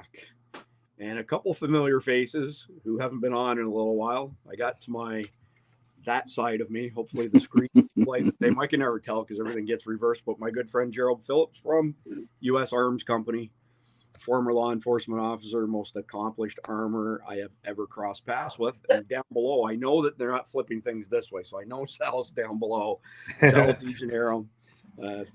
back. And a couple familiar faces who haven't been on in a little while. I got to that side of me. Hopefully the screen play the same. I can never tell because everything gets reversed. But my good friend Gerald Phillips from U.S. Arms Company, former law enforcement officer, most accomplished armor I have ever crossed paths with. And down below, I know that they're not flipping things this way. So I know Sal's down below. Sal DeGennaro,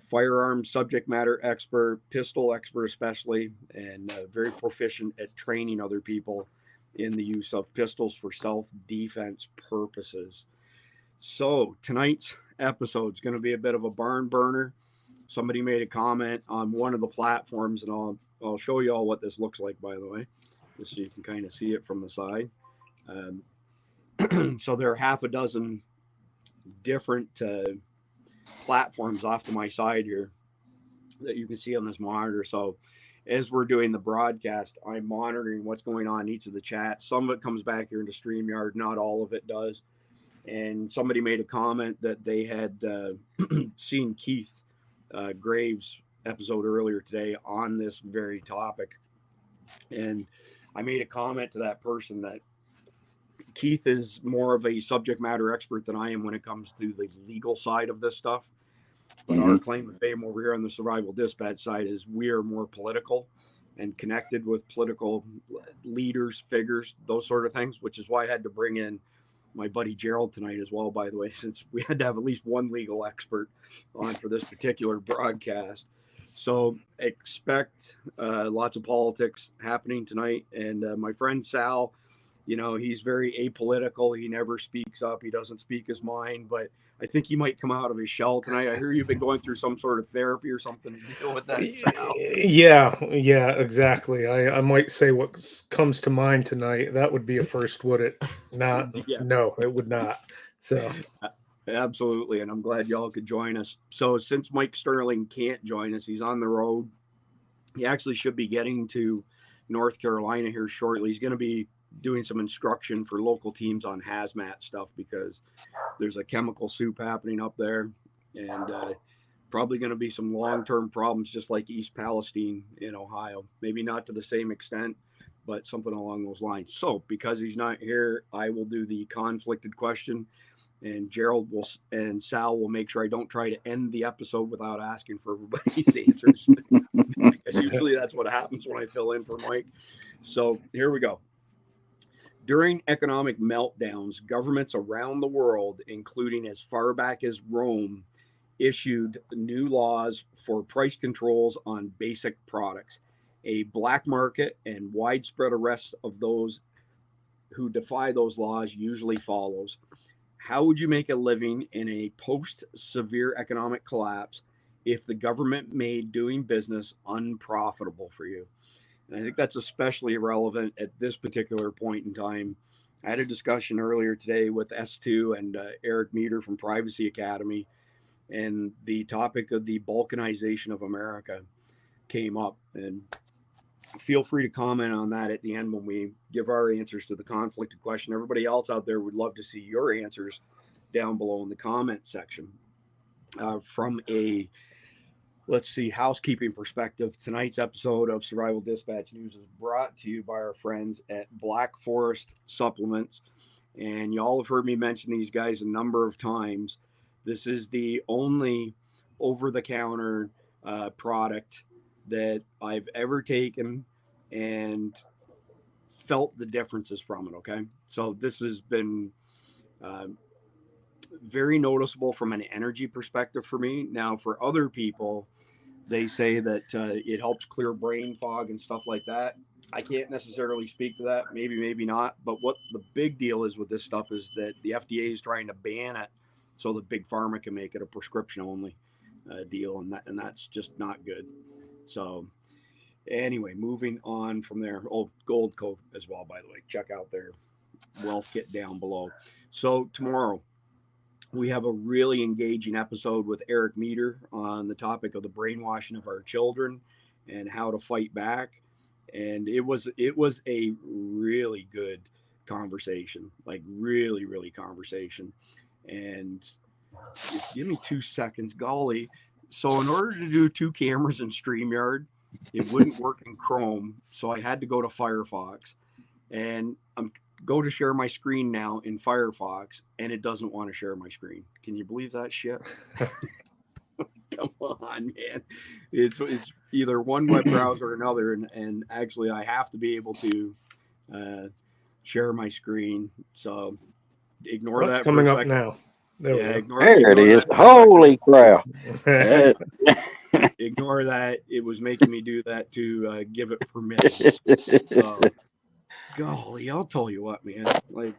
firearms subject matter expert, pistol expert especially, and very proficient at training other people in the use of pistols for self-defense purposes. So tonight's episode is going to be a bit of a barn burner. Somebody made a comment on one of the platforms, and I'll show you all what this looks like, by the way, just so you can kind of see it from the side. So there are half a dozen different platforms off to my side here that you can see on this monitor. So as we're doing the broadcast, I'm monitoring what's going on in each of the chats. Some of it comes back here into StreamYard, not all of it does. And somebody made a comment that they had seen Keith Graves' episode earlier today on this very topic. And I made a comment to that person that Keith is more of a subject matter expert than I am when it comes to the legal side of this stuff. But our claim to fame over here on the survival dispatch side is we are more political and connected with political leaders, figures, those sort of things, which is why I had to bring in my buddy Gerald tonight as well, by the way, since we had to have at least one legal expert on for this particular broadcast. So expect lots of politics happening tonight. And my friend Sal, he's very apolitical. He never speaks up. He doesn't speak his mind, but I think he might come out of his shell tonight. I hear you've been going through some sort of therapy or something to deal with that, Sal. Yeah, exactly. I might say what comes to mind tonight. That would be a first, would it? Not. Yeah. No, it would not. So Absolutely. And I'm glad y'all could join us. So since Mike Sterling can't join us, he's on the road. He actually should be getting to North Carolina here shortly. He's going to be doing some instruction for local teams on hazmat stuff because there's a chemical soup happening up there, and probably going to be some long-term problems just like East Palestine in Ohio. Maybe not to the same extent, but something along those lines. So because he's not here, I will do the conflicted question, and Gerald and Sal will make sure I don't try to end the episode without asking for everybody's answers because usually that's what happens when I fill in for Mike. So here we go. During economic meltdowns, governments around the world, including as far back as Rome, issued new laws for price controls on basic products. A black market and widespread arrests of those who defy those laws usually follows. How would you make a living in a post-severe economic collapse if the government made doing business unprofitable for you? And I think that's especially relevant at this particular point in time. I had a discussion earlier today with S2 and Eric Meter from Privacy Academy, and the topic of the balkanization of America came up. And feel free to comment on that at the end when we give our answers to the conflicted question. Everybody else out there would love to see your answers down below in the comment section. From a housekeeping perspective, tonight's episode of Survival Dispatch News is brought to you by our friends at Black Forest Supplements. And y'all have heard me mention these guys a number of times. This is the only over-the-counter product that I've ever taken and felt the differences from it, okay? So this has been very noticeable from an energy perspective for me. Now, for other people, they say that it helps clear brain fog and stuff like that. I can't necessarily speak to that. Maybe not. But what the big deal is with this stuff is that the FDA is trying to ban it so that Big Pharma can make it a prescription only deal, and that's just not good. So anyway, moving on from there. Oh, Gold Coat as well, by the way. Check out their wealth kit down below. So tomorrow, we have a really engaging episode with Eric Meter on the topic of the brainwashing of our children and how to fight back. And it was a really good conversation, like really conversation. And if give me 2 seconds, golly. So in order to do two cameras in StreamYard, It wouldn't work in Chrome, so I had to go to Firefox. And I'm go to share my screen now in Firefox, and it doesn't want to share my screen. Can you believe that shit? Come on, man. It's either one web browser or another, and actually I have to be able to share my screen. So ignore What's that for a coming up second. now? There Yeah, we ignore There it is. that for a Holy crap. go. ignore that. It was making me do that to give it permissions. Golly, I'll tell you what, man. Like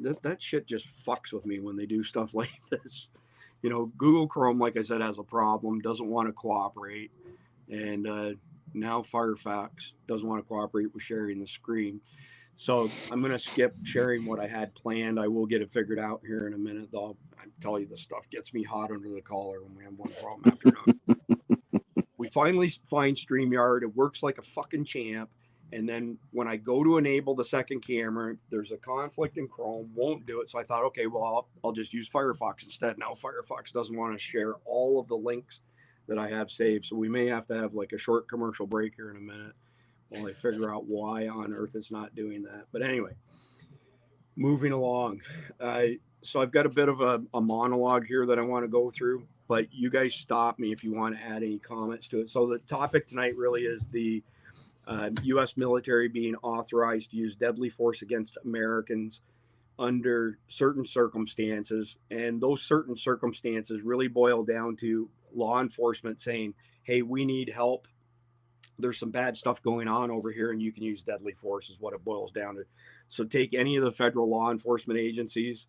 that shit just fucks with me when they do stuff like this. You know, Google Chrome, like I said, has a problem, doesn't want to cooperate, and now Firefox doesn't want to cooperate with sharing the screen. So I'm going to skip sharing what I had planned. I will get it figured out here in a minute, though. I tell you, this stuff gets me hot under the collar when we have one problem after another. We finally find StreamYard. It works like a fucking champ. And then when I go to enable the second camera, there's a conflict in Chrome, won't do it. So I thought, okay, well, I'll just use Firefox instead. Now Firefox doesn't want to share all of the links that I have saved. So we may have to have like a short commercial break here in a minute while I figure out why on earth it's not doing that. But anyway, moving along. So I've got a bit of a monologue here that I want to go through, but you guys stop me if you want to add any comments to it. So the topic tonight really is the U.S. military being authorized to use deadly force against Americans under certain circumstances. And those certain circumstances really boil down to law enforcement saying, hey, we need help. There's some bad stuff going on over here, and you can use deadly force is what it boils down to. So take any of the federal law enforcement agencies,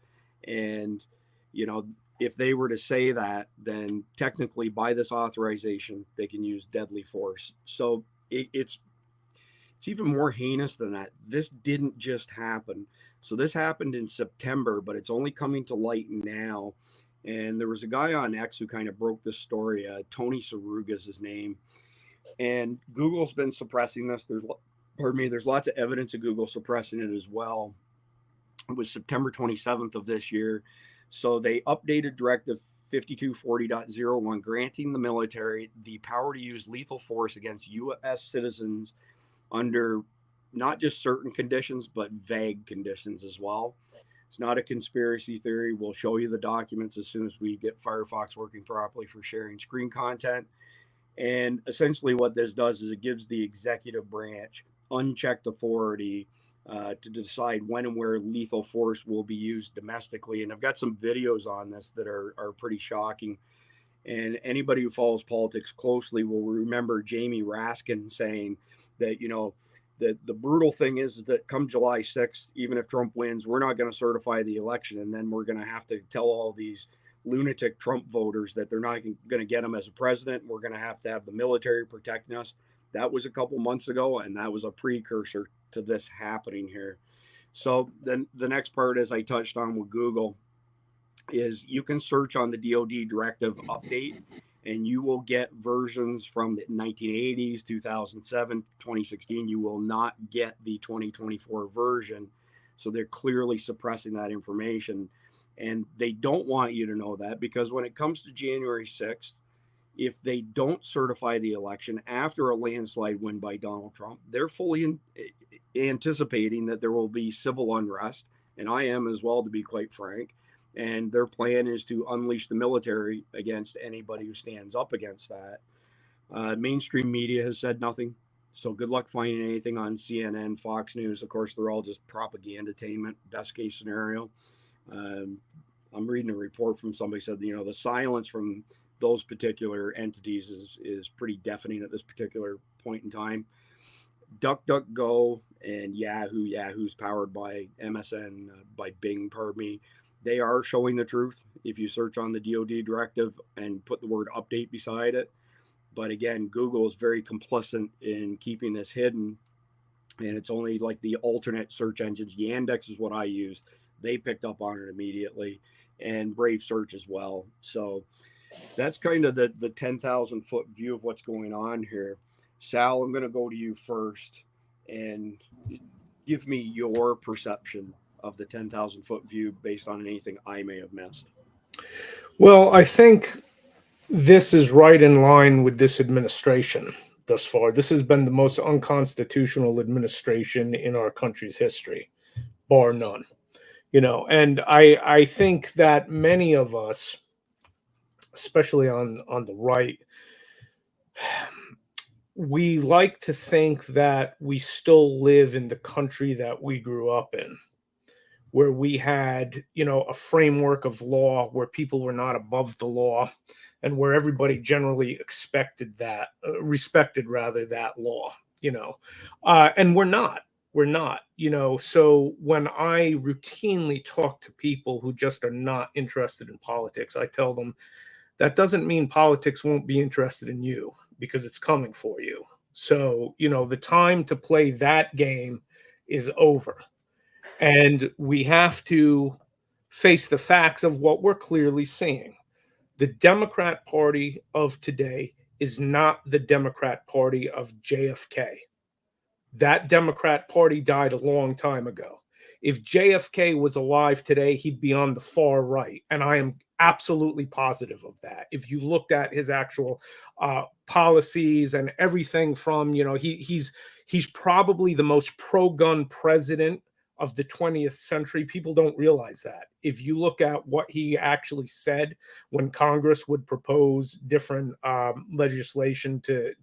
and, you know, if they were to say that, then technically by this authorization, they can use deadly force. So it's even more heinous than that. This didn't just happen. So this happened in September, but it's only coming to light now. And there was a guy on X who kind of broke this story. Tony Saruga is his name. And Google's been suppressing this. There's lots of evidence of Google suppressing it as well. It was September 27th of this year. So they updated Directive 5240.01, granting the military the power to use lethal force against U.S. citizens under not just certain conditions, but vague conditions as well. It's not a conspiracy theory. We'll show you the documents as soon as we get Firefox working properly for sharing screen content. And essentially what this does is it gives the executive branch unchecked authority to decide when and where lethal force will be used domestically. And I've got some videos on this that are pretty shocking. And anybody who follows politics closely will remember Jamie Raskin saying that, you know, the brutal thing is that come July 6th, even if Trump wins, we're not going to certify the election. And then we're going to have to tell all these lunatic Trump voters that they're not going to get him as a president. We're going to have the military protecting us. That was a couple months ago, and that was a precursor to this happening here. So then the next part, as I touched on with Google, is you can search on the DoD directive update, and you will get versions from the 1980s, 2007, 2016. You will not get the 2024 version. So they're clearly suppressing that information. And they don't want you to know that, because when it comes to January 6th, if they don't certify the election after a landslide win by Donald Trump, they're fully anticipating that there will be civil unrest. And I am as well, to be quite frank. And their plan is to unleash the military against anybody who stands up against that. Mainstream media has said nothing. So good luck finding anything on CNN, Fox News. Of course, they're all just propaganda-tainment, best case scenario. I'm reading a report from somebody said, you know, the silence from those particular entities is pretty deafening at this particular point in time. DuckDuckGo and Yahoo's powered by MSN, by Bing, pardon me. They are showing the truth if you search on the DoD directive and put the word update beside it. But again, Google is very complicit in keeping this hidden. And it's only like the alternate search engines. Yandex is what I use. They picked up on it immediately, and Brave Search as well. So that's kind of the 10,000 foot view of what's going on here. Sal, I'm going to go to you first and give me your perception of the 10,000 foot view based on anything I may have missed. Well, I think this is right in line with this administration. thus far. This has been the most unconstitutional administration in our country's history, bar none. And I think that many of us, especially on the right, we like to think that we still live in the country that we grew up in, where we had, a framework of law where people were not above the law, and where everybody generally respected rather that law, and we're not. We're not, So when I routinely talk to people who just are not interested in politics, I tell them that doesn't mean politics won't be interested in you, because it's coming for you. So, the time to play that game is over. And we have to face the facts of what we're clearly seeing. The Democrat Party of today is not the Democrat Party of JFK. That Democrat Party died a long time ago. If JFK was alive today, he'd be on the far right. And I am absolutely positive of that. If you looked at his actual policies and everything from, he's probably the most pro-gun president of the 20th century. People don't realize that. If you look at what he actually said when Congress would propose different legislation to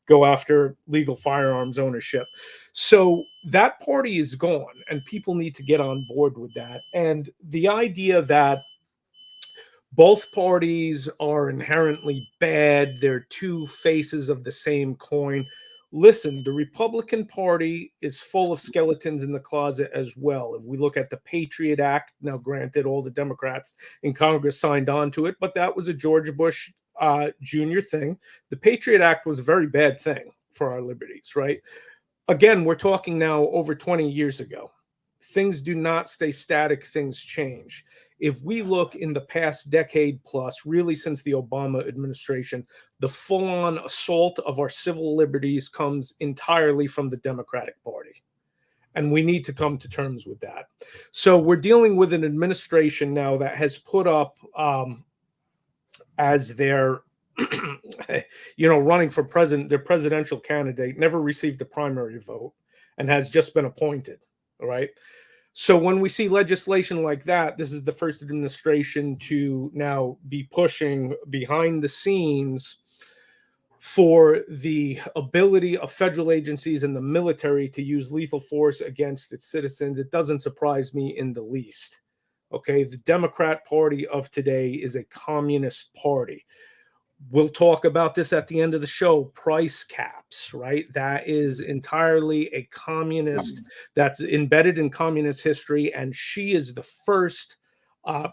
go after legal firearms ownership. So that party is gone, and people need to get on board with that. And the idea that both parties are inherently bad, they're two faces of the same coin. Listen, the Republican Party is full of skeletons in the closet as well. If we look at the Patriot Act, now granted, all the Democrats in Congress signed on to it, but that was a George Bush Jr. thing. The Patriot Act was a very bad thing for our liberties, right? Again, we're talking now over 20 years ago. Things do not stay static, things change. If we look in the past decade plus, really since the Obama administration, the full-on assault of our civil liberties comes entirely from the Democratic Party. And we need to come to terms with that. So we're dealing with an administration now that has put up as their running for president, their presidential candidate, never received a primary vote and has just been appointed. All right. So when we see legislation like that, this is the first administration to now be pushing behind the scenes for the ability of federal agencies and the military to use lethal force against its citizens. It doesn't surprise me in the least. Okay, the Democrat Party of today is a communist party. We'll talk about this at the end of the show. Price caps, right? That is entirely a communist, that's embedded in communist history. And she is the first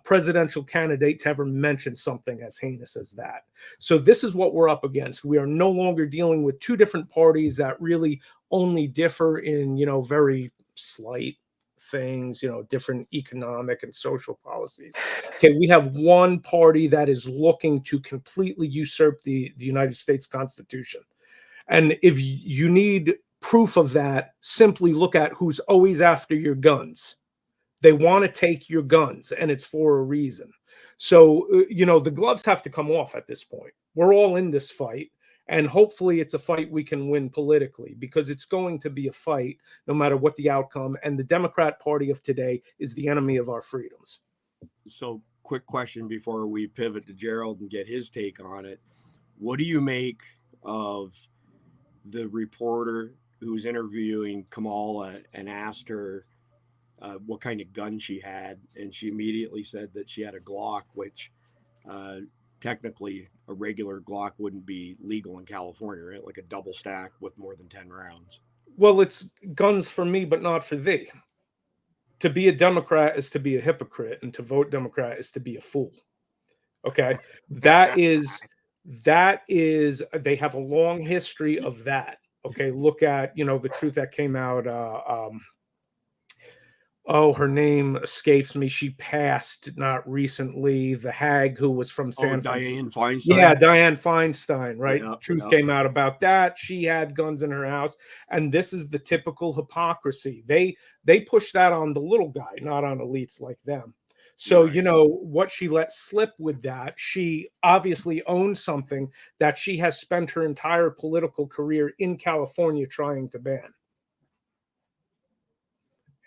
presidential candidate to ever mention something as heinous as that. So this is what we're up against. We are no longer dealing with two different parties that really only differ in, very slight things, different economic and social policies. Okay, we have one party that is looking to completely usurp the United States Constitution. And if you need proof of that, simply look at who's always after your guns. They want to take your guns, and it's for a reason. So, the gloves have to come off at this point. We're all in this fight. And hopefully it's a fight we can win politically, because it's going to be a fight no matter what the outcome. And the Democrat Party of today is the enemy of our freedoms. So quick question before we pivot to Gerald and get his take on it. What do you make of the reporter who's interviewing Kamala and asked her what kind of gun she had? And she immediately said that she had a Glock, which technically a regular Glock wouldn't be legal in California, right? Like a double stack with more than 10 rounds. Well, it's guns for me, but not for thee. To be a Democrat is to be a hypocrite, and to vote Democrat is to be a fool. Okay. That is, they have a long history of that. Okay. Look at, the truth that came out, her name escapes me. She passed not recently. The hag who was from San Francisco. Dianne Feinstein. Yeah, Dianne Feinstein, right? Yeah, Truth came out about that. She had guns in her house. And this is the typical hypocrisy. They push that on the little guy, not on elites like them. So, Right. what she let slip with that, she obviously owns something that she has spent her entire political career in California trying to ban.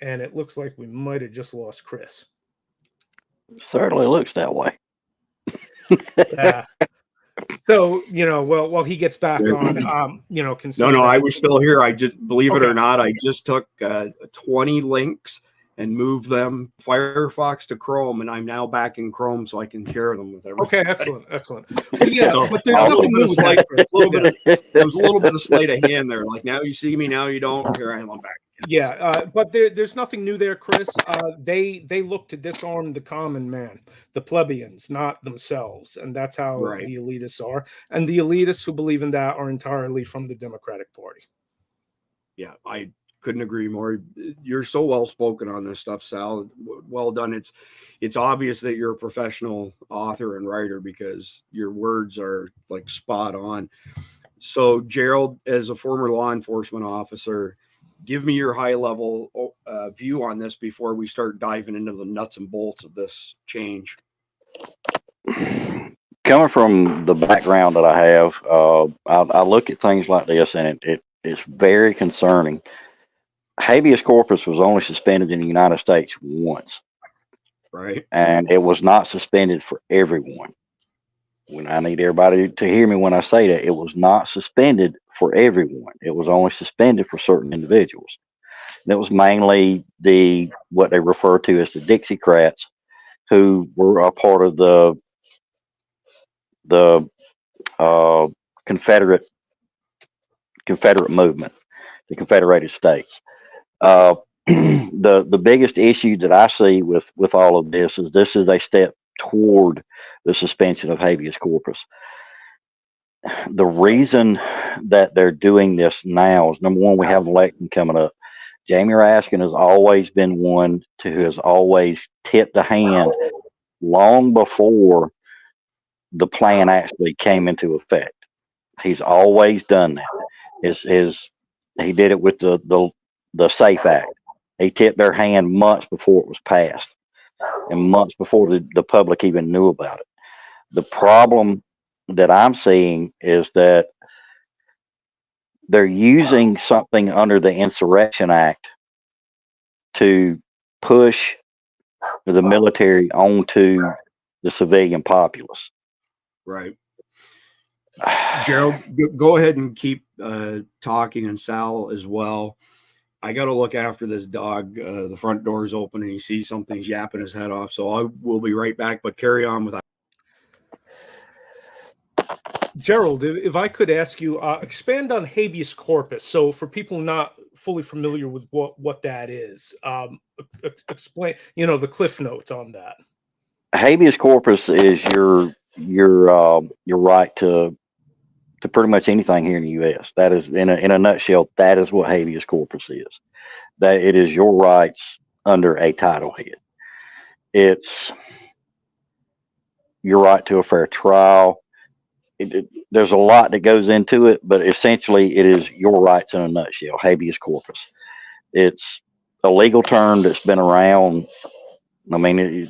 And it looks like we might have just lost Chris. Certainly looks that way. Yeah. So, well, while he gets back on, consider No, that. I was still here. I just, believe it Okay. or not, I just took 20 links and moved them Firefox to Chrome, and I'm now back in Chrome so I can share them with everyone. Okay, excellent. But yeah, So, but there's a little nothing bit new of with slight, that. there was a little bit of sleight of hand there. Like, now you see me, now you don't. Here I am, I'm back. Yeah, but there's nothing new there, Chris. They look to disarm the common man, the plebeians, not themselves, and that's how Right. the elitists are. And the elitists who believe in that are entirely from the Democratic Party. Yeah, I couldn't agree more. You're so well spoken on this stuff, Sal. Well done. It's obvious that you're a professional author and writer because your words are like spot on. So, Gerald, as a former law enforcement officer, give me your high level view on this before we start diving into the nuts and bolts of this change. Coming from the background that I have, I look at things like this, and it's very concerning. Habeas corpus was only suspended in the United States once, Right. and it was not suspended for everyone. When I need everybody to hear me when I say that, it was not suspended for everyone. It was only suspended for certain individuals. And it was mainly what they refer to as the Dixiecrats, who were a part of the Confederate movement, the Confederated States. The biggest issue that I see with all of this is a step toward the suspension of habeas corpus. The reason that they're doing this now is, number one, we have an election coming up. Jamie Raskin has always been one who has always tipped a hand long before the plan actually came into effect. He's always done that. He did it with the SAFE Act. He tipped their hand months before it was passed, and months before the public even knew about it. The problem that I'm seeing is that they're using something under the Insurrection Act to push the military onto the civilian populace. Right. Gerald, go ahead and keep talking, and Sal as well. I got to look after this dog. The front door is open and he sees something, he's yapping his head off. So I will be right back, but carry on with that. Gerald, if I could ask you, expand on habeas corpus. So for people not fully familiar with what that is, explain, the cliff notes on that. Habeas corpus is your right to pretty much anything here in the U.S. That is, in a nutshell, that is what habeas corpus is. That it is your rights under a title head. It's your right to a fair trial. There's a lot that goes into it, but essentially it is your rights in a nutshell. Habeas corpus. It's a legal term that's been around. I mean,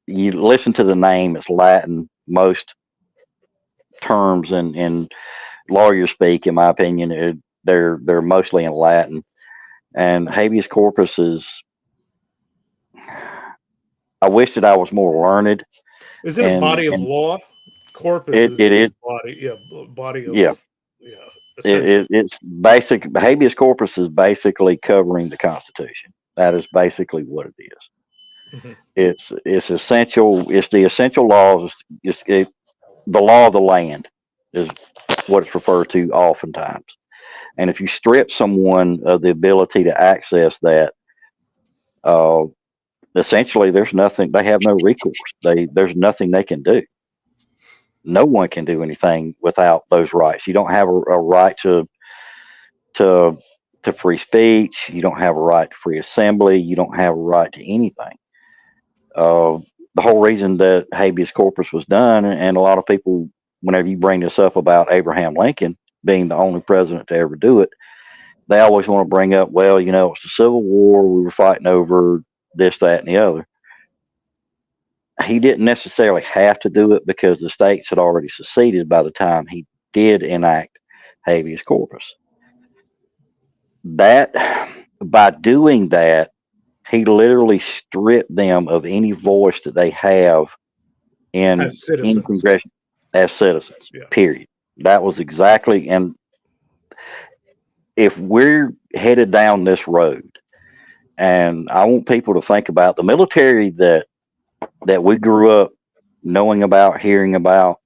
you listen to the name, it's Latin. Most terms in lawyer speak, in my opinion, they're mostly in Latin. And habeas corpus is, I wish that I was more learned. Is it a body of law? Corpus is body, body of, yeah. It's basic. Habeas corpus is basically covering the Constitution. That is basically what it is. Mm-hmm. It's essential. It's the essential laws. The law of the land is what it's referred to oftentimes. And if you strip someone of the ability to access that, essentially there's nothing. They have no recourse. There's nothing they can do. No one can do anything without those rights. You don't have a right to free speech. You don't have a right to free assembly. You don't have a right to anything. The whole reason that habeas corpus was done, and a lot of people, whenever you bring this up about Abraham Lincoln being the only president to ever do it, they always want to bring up, well, it's the Civil War. We were fighting over this, that, and the other. he didn't necessarily have to do it because the states had already seceded by the time he did enact habeas corpus. That, by doing that, he literally stripped them of any voice that they have in citizens. Congression as citizens. Yeah. Period. That was exactly. And if we're headed down this road, and I want people to think about the military that we grew up knowing about, hearing about.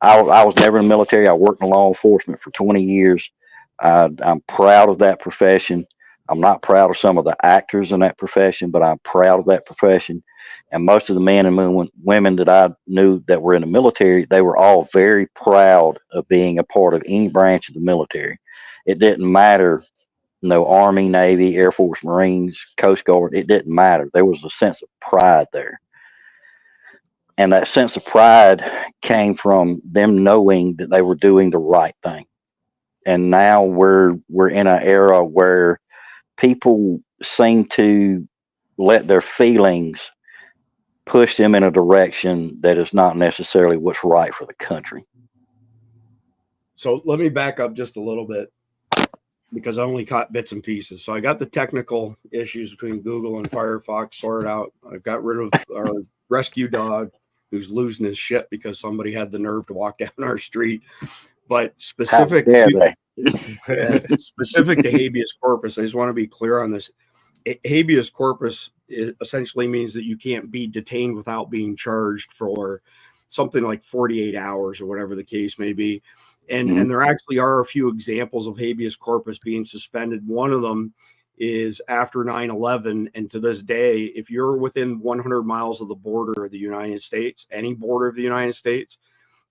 I was never in the military. I worked in law enforcement for 20 years. I'm proud of that profession. I'm not proud of some of the actors in that profession, but I'm proud of that profession. And most of the men and women that I knew that were in the military, they were all very proud of being a part of any branch of the military. It didn't matter, Army, Navy, Air Force, Marines, Coast Guard. It didn't matter. There was a sense of pride there. And that sense of pride came from them knowing that they were doing the right thing. And now we're in an era where people seem to let their feelings push them in a direction that is not necessarily what's right for the country. So let me back up just a little bit because I only caught bits and pieces. So I got the technical issues between Google and Firefox sorted out. I've got rid of our rescue dog who's losing his shit because somebody had the nerve to walk down our street. But specific to habeas corpus, I just want to be clear on this. Habeas corpus essentially means that you can't be detained without being charged for something like 48 hours or whatever the case may be. And there actually are a few examples of habeas corpus being suspended. One of them is after 9/11, and to this day, if you're within 100 miles of the border of the United States, any border of the United States,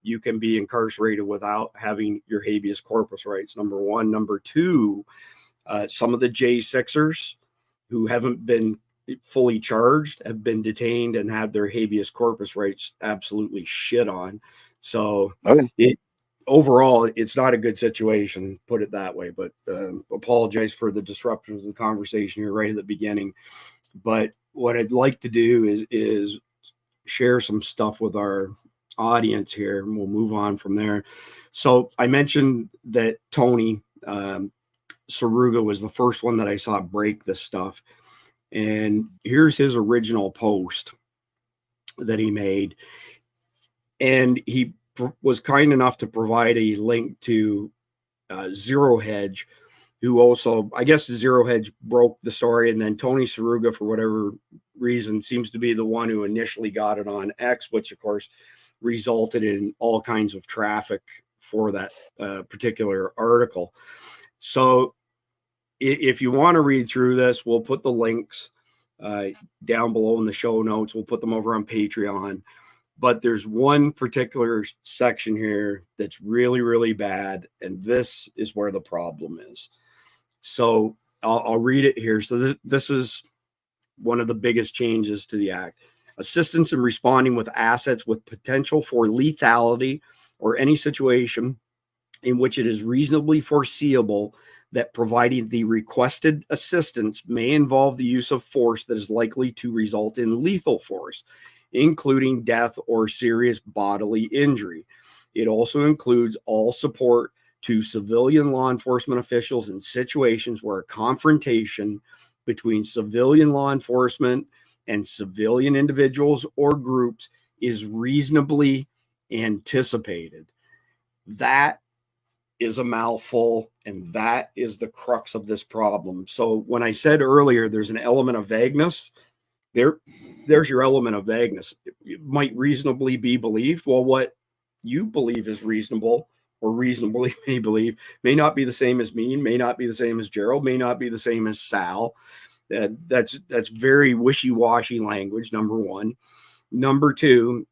you can be incarcerated without having your habeas corpus rights, number one. Number two, some of the J6ers who haven't been fully charged have been detained and have their habeas corpus rights absolutely shit on. So overall, it's not a good situation, put it that way. But apologize for the disruption of the conversation here right at the beginning. But what I'd like to do is share some stuff with our audience here, and we'll move on from there. So I mentioned that Tony Saruga was the first one that I saw break this stuff. And here's his original post that he made. And he was kind enough to provide a link to Zero Hedge, who also, I guess Zero Hedge broke the story, and then Tony Saruga, for whatever reason, seems to be the one who initially got it on X, which of course resulted in all kinds of traffic for that particular article. So if you want to read through this, we'll put the links down below in the show notes. We'll put them over on Patreon. But there's one particular section here that's really, really bad. And this is where the problem is. So I'll read it here. So this is one of the biggest changes to the act. Assistance in responding with assets with potential for lethality or any situation in which it is reasonably foreseeable that providing the requested assistance may involve the use of force that is likely to result in lethal force, including death or serious bodily injury. It also includes all support to civilian law enforcement officials in situations where a confrontation between civilian law enforcement and civilian individuals or groups is reasonably anticipated. That is a mouthful, and that is the crux of this problem. So when I said earlier there's an element of vagueness, there's your element of vagueness. It might reasonably be believed. Well, what you believe is reasonable or reasonably may believe may not be the same as me, may not be the same as Gerald, may not be the same as Sal. That's very wishy-washy language, number one. Number two,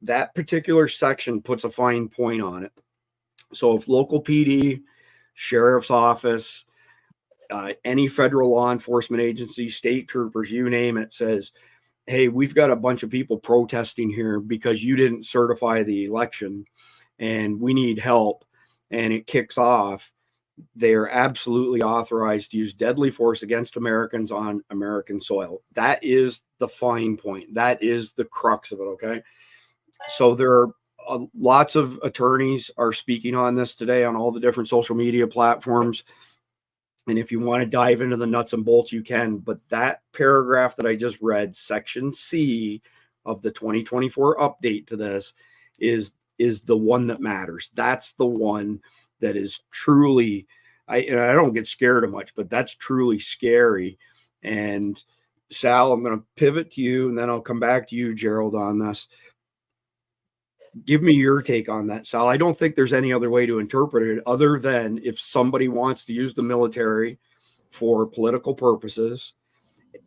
that particular section puts a fine point on it. So if local PD, sheriff's office, any federal law enforcement agency, state troopers, you name it, says, hey, we've got a bunch of people protesting here because you didn't certify the election and we need help, and it kicks off, They are absolutely authorized to use deadly force against Americans on American soil. That is the fine point. That is the crux of it, okay? So there are lots of attorneys are speaking on this today on all the different social media platforms. And if you want to dive into the nuts and bolts, you can. But that paragraph that I just read, section C of the 2024 update to this, is the one that matters. That's the one that is truly, I don't get scared of much, but that's truly scary. And Sal, I'm going to pivot to you, and then I'll come back to you, Gerald, on this. Give me your take on that, Sal. I don't think there's any other way to interpret it other than if somebody wants to use the military for political purposes,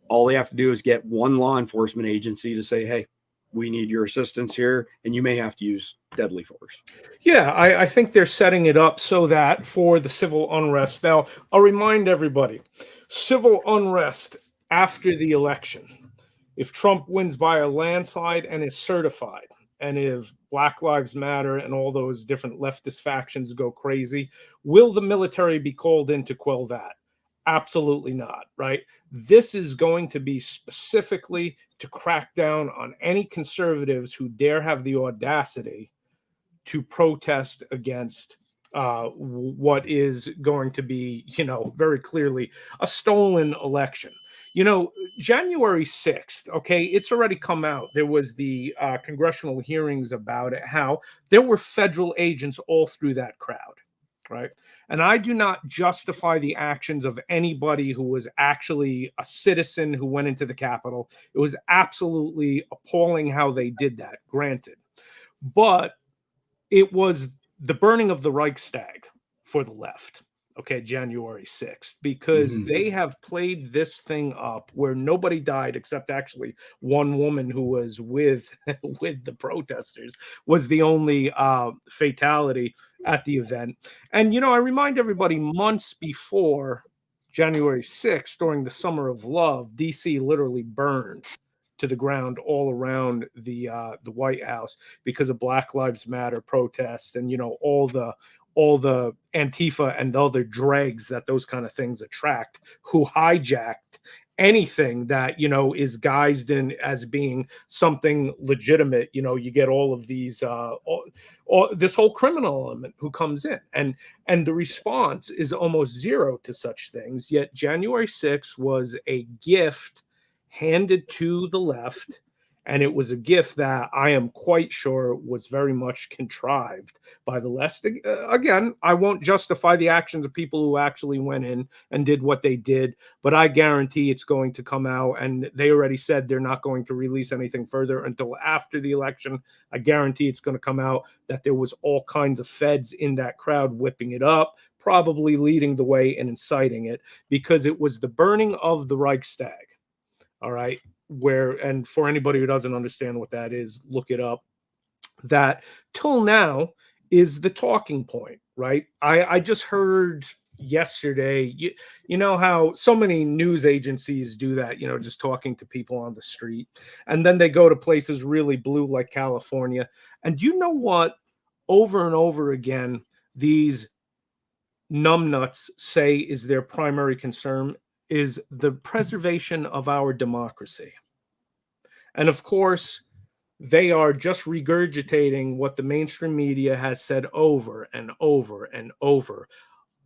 all they have to do is get one law enforcement agency to say, hey, we need your assistance here, and you may have to use deadly force. Yeah, I think they're setting it up so that for the civil unrest. Now, I'll remind everybody, civil unrest after the election, if Trump wins by a landslide and is certified, and if Black Lives Matter and all those different leftist factions go crazy, will the military be called in to quell that? Absolutely not, right? This is going to be specifically to crack down on any conservatives who dare have the audacity to protest against what is going to be, very clearly a stolen election. January 6th, okay, it's already come out. There was the congressional hearings about it, how there were federal agents all through that crowd, right? And I do not justify the actions of anybody who was actually a citizen who went into the Capitol. It was absolutely appalling how they did that, granted. But it was the burning of the Reichstag for the left, okay, January 6th, because they have played this thing up where nobody died except actually one woman who was with the protesters was the only fatality at the event. And, I remind everybody, months before January 6th, during the Summer of Love, DC literally burned to the ground all around the White House because of Black Lives Matter protests and all the Antifa and the other dregs that those kind of things attract, who hijacked anything that is guised in as being something legitimate. You get all of these this whole criminal element who comes in, and the response is almost zero to such things. Yet January 6th was a gift handed to the left, and it was a gift that I am quite sure was very much contrived by the left. Again, I won't justify the actions of people who actually went in and did what they did, but I guarantee it's going to come out, and they already said they're not going to release anything further until after the election. I guarantee it's going to come out that there was all kinds of feds in that crowd whipping it up, probably leading the way and inciting it, because it was the burning of the Reichstag. All right. And for anybody who doesn't understand what that is, look it up. That till now is the talking point, right? I just heard yesterday, you know how so many news agencies do that, just talking to people on the street. And then they go to places really blue like California. And you know what? Over and over again, these numbnuts say is their primary concern is the preservation of our democracy. And of course, they are just regurgitating what the mainstream media has said over and over and over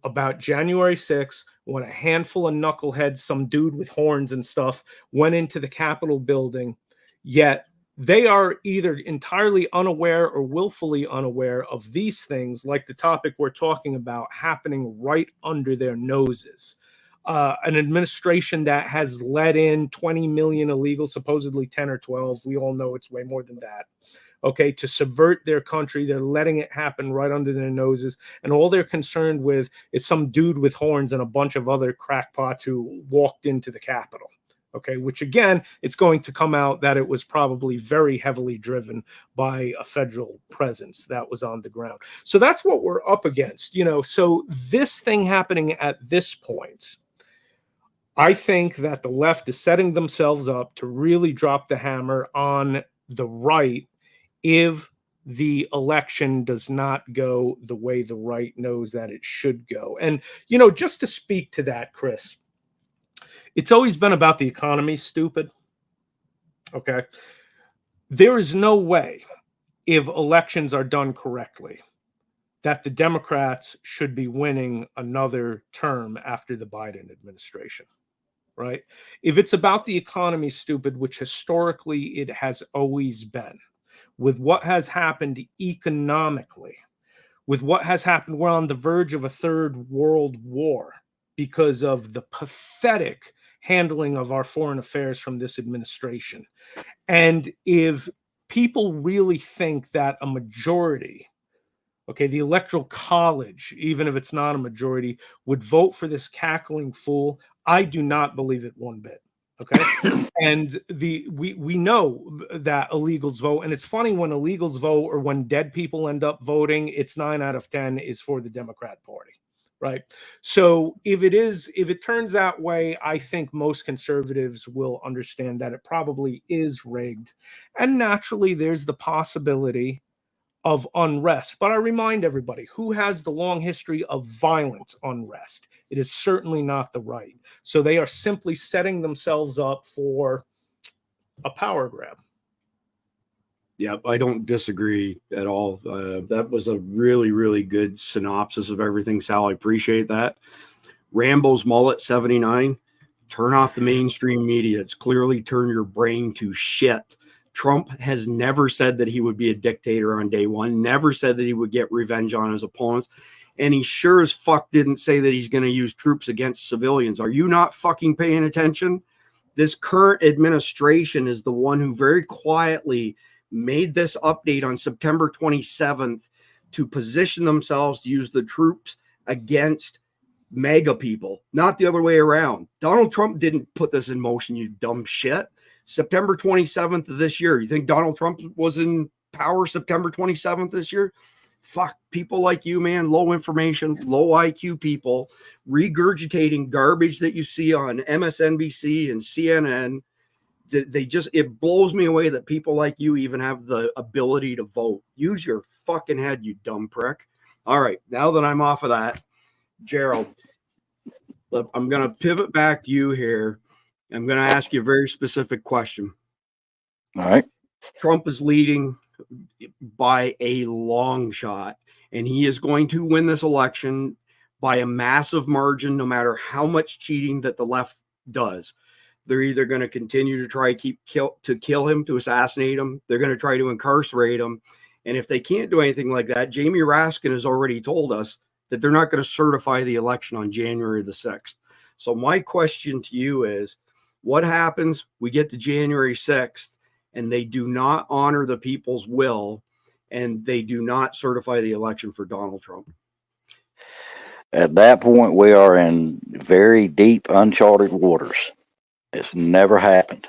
about January 6th, when a handful of knuckleheads, some dude with horns and stuff, went into the Capitol building. Yet they are either entirely unaware or willfully unaware of these things, like the topic we're talking about, happening right under their noses. An administration that has let in 20 million illegals, supposedly 10 or 12. We all know it's way more than that. Okay, to subvert their country. They're letting it happen right under their noses. And all they're concerned with is some dude with horns and a bunch of other crackpots who walked into the Capitol. Okay, which again, it's going to come out that it was probably very heavily driven by a federal presence that was on the ground. So that's what we're up against, So this thing happening at this point, I think that the left is setting themselves up to really drop the hammer on the right if the election does not go the way the right knows that it should go. And, just to speak to that, Chris, it's always been about the economy, stupid. Okay. There is no way, if elections are done correctly, that the Democrats should be winning another term after the Biden administration, right? If it's about the economy, stupid, which historically it has always been, with what has happened economically, with what has happened, we're on the verge of a third world war because of the pathetic handling of our foreign affairs from this administration. And if people really think that a majority, okay, the electoral college, even if it's not a majority, would vote for this cackling fool, I do not believe it one bit. Okay. And we know that illegals vote. And it's funny, when illegals vote or when dead people end up voting, it's 9 out of 10 is for the Democrat Party. Right. So if it turns that way, I think most conservatives will understand that it probably is rigged. And naturally, there's the possibility of unrest. But I remind everybody, who has the long history of violent unrest? It is certainly not the right. So they are simply setting themselves up for a power grab. Yeah, I don't disagree at all. That was a really, really good synopsis of everything, Sal. I appreciate that. Rambo's Mullet 79. Turn off the mainstream media. It's clearly turned your brain to shit. Trump has never said that he would be a dictator on day one, never said that he would get revenge on his opponents, and he sure as fuck didn't say that he's going to use troops against civilians. Are you not fucking paying attention? This current administration is the one who very quietly made this update on September 27th to position themselves to use the troops against MAGA people, not the other way around. Donald Trump didn't put this in motion, you dumb shit. September 27th of this year. You think Donald Trump was in power September 27th this year? Fuck, people like you, man, low information, low IQ people regurgitating garbage that you see on MSNBC and CNN. It blows me away that people like you even have the ability to vote. Use your fucking head, you dumb prick. All right, now that I'm off of that, Gerald, I'm going to pivot back to you here. I'm going to ask you a very specific question. All right. Trump is leading by a long shot, and he is going to win this election by a massive margin, no matter how much cheating that the left does. They're either going to continue to try to kill him, to assassinate him. They're going to try to incarcerate him. And if they can't do anything like that, Jamie Raskin has already told us that they're not going to certify the election on January the 6th. So my question to you is, what happens? We get to January 6th and they do not honor the people's will and they do not certify the election for Donald Trump. At that point, we are in very deep, uncharted waters. It's never happened.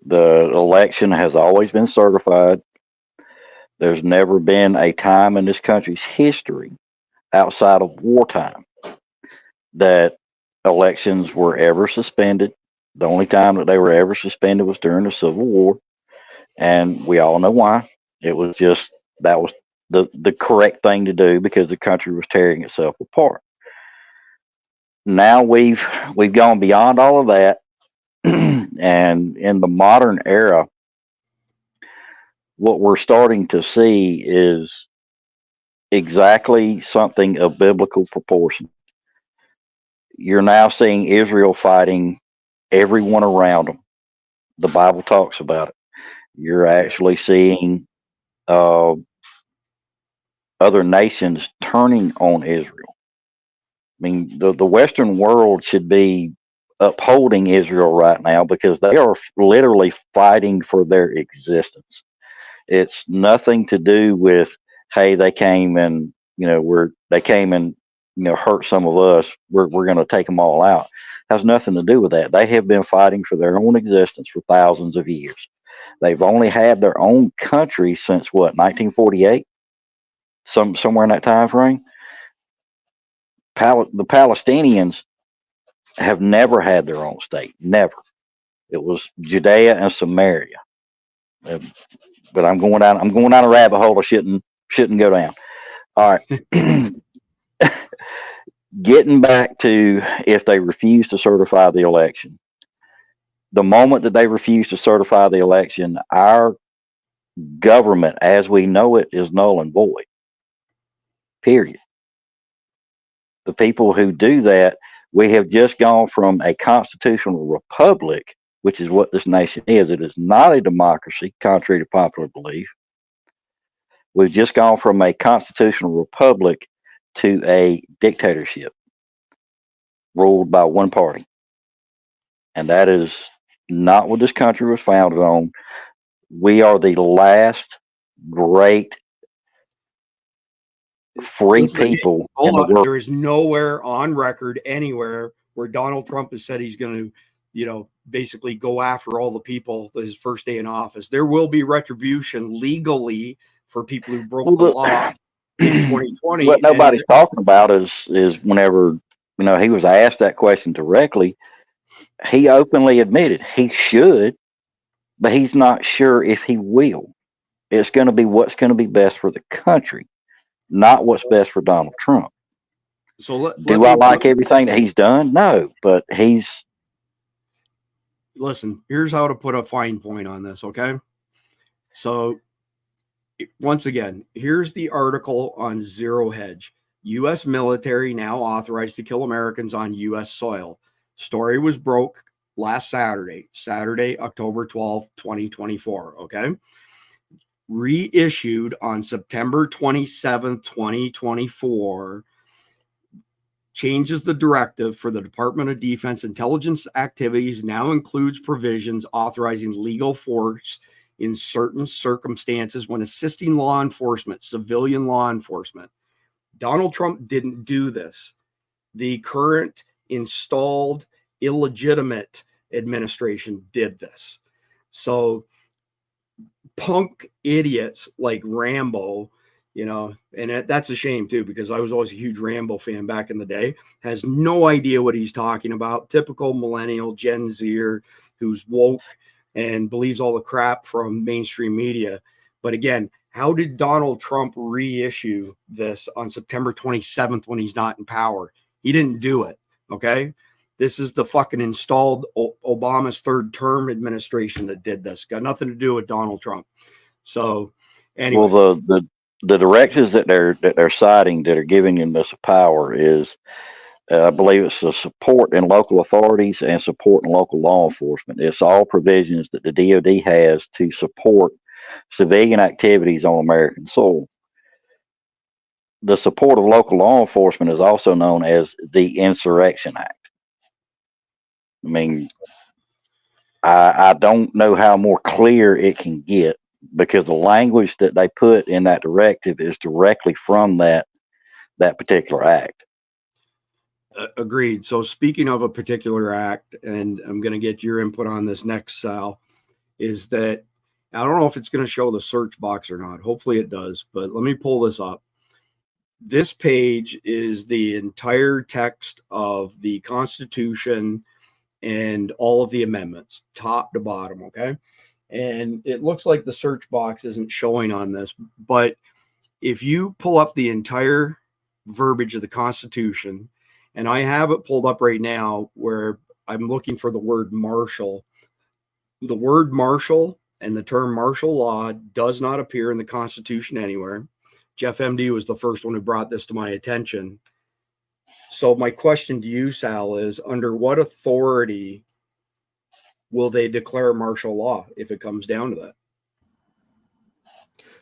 The election has always been certified. There's never been a time in this country's history outside of wartime that elections were ever suspended. The only time that they were ever suspended was during the Civil War, and we all know why. It was just, that was the correct thing to do because the country was tearing itself apart. Now we've gone beyond all of that, and in the modern era, what we're starting to see is exactly something of biblical proportion. You're now seeing Israel fighting everyone around them. The Bible talks about it. You're actually seeing other nations turning on Israel. I mean, the Western world should be upholding Israel right now because they are literally fighting for their existence. It's nothing to do with, hey, they came and hurt some of us. We're going to take them all out. It has nothing to do with that. They have been fighting for their own existence for thousands of years. They've only had their own country since what, 1948? Somewhere in that time frame. The Palestinians have never had their own state. Never. It was Judea and Samaria. but I'm going down a rabbit hole I shouldn't go down. All right. Getting back to if they refuse to certify the election, the moment that they refuse to certify the election, our government as we know it is null and void. Period. The people who do that, we have just gone from a constitutional republic, which is what this nation is. It is not a democracy, contrary to popular belief. We've just gone from a constitutional republic to a dictatorship ruled by one party. And that is not what this country was founded on. We are the last great free people in the world. There is nowhere on record anywhere where Donald Trump has said he's going to, basically go after all the people his first day in office. There will be retribution legally for people who broke the law in 2020. What nobody's talking about is whenever, he was asked that question directly, he openly admitted he should, but he's not sure if he will. It's going to be what's going to be best for the country, not what's best for Donald Trump. So do I like everything that he's done? No, but listen, here's how to put a fine point on this, okay? So once again, here's the article on Zero Hedge. U.S. military now authorized to kill Americans on U.S. soil. Story was broke last Saturday, October 12th, 2024, okay? Reissued on September 27th, 2024, changes the directive for the Department of Defense intelligence activities, now includes provisions authorizing legal force in certain circumstances when assisting law enforcement, civilian law enforcement. Donald Trump didn't do this. The current installed illegitimate administration did this. So punk idiots like Rambo, and that's a shame too, because I was always a huge Rambo fan back in the day, has no idea what he's talking about. Typical millennial Gen Zer who's woke and believes all the crap from mainstream media. But again, how did Donald Trump reissue this on September 27th when he's not in power? He didn't do it. Okay. This is the fucking installed Obama's third term administration that did this. Got nothing to do with Donald Trump. So anyway. Well, the directives that they're citing that are giving him this power is, I believe it's the support in local authorities and support in local law enforcement. It's all provisions that the DOD has to support civilian activities on American soil. The support of local law enforcement is also known as the Insurrection Act. I mean, I don't know how more clear it can get, because the language that they put in that directive is directly from that particular act. Agreed. So speaking of a particular act, and I'm going to get your input on this next, Sal, is that I don't know if it's going to show the search box or not. Hopefully it does, but let me pull this up. This page is the entire text of the Constitution and all of the amendments, top to bottom, okay? And it looks like the search box isn't showing on this, but if you pull up the entire verbiage of the Constitution, and I have it pulled up right now where I'm looking for the word martial. The word martial and the term martial law does not appear in the Constitution anywhere. Jeff MD was the first one who brought this to my attention. So my question to you, Sal, is under what authority will they declare martial law if it comes down to that?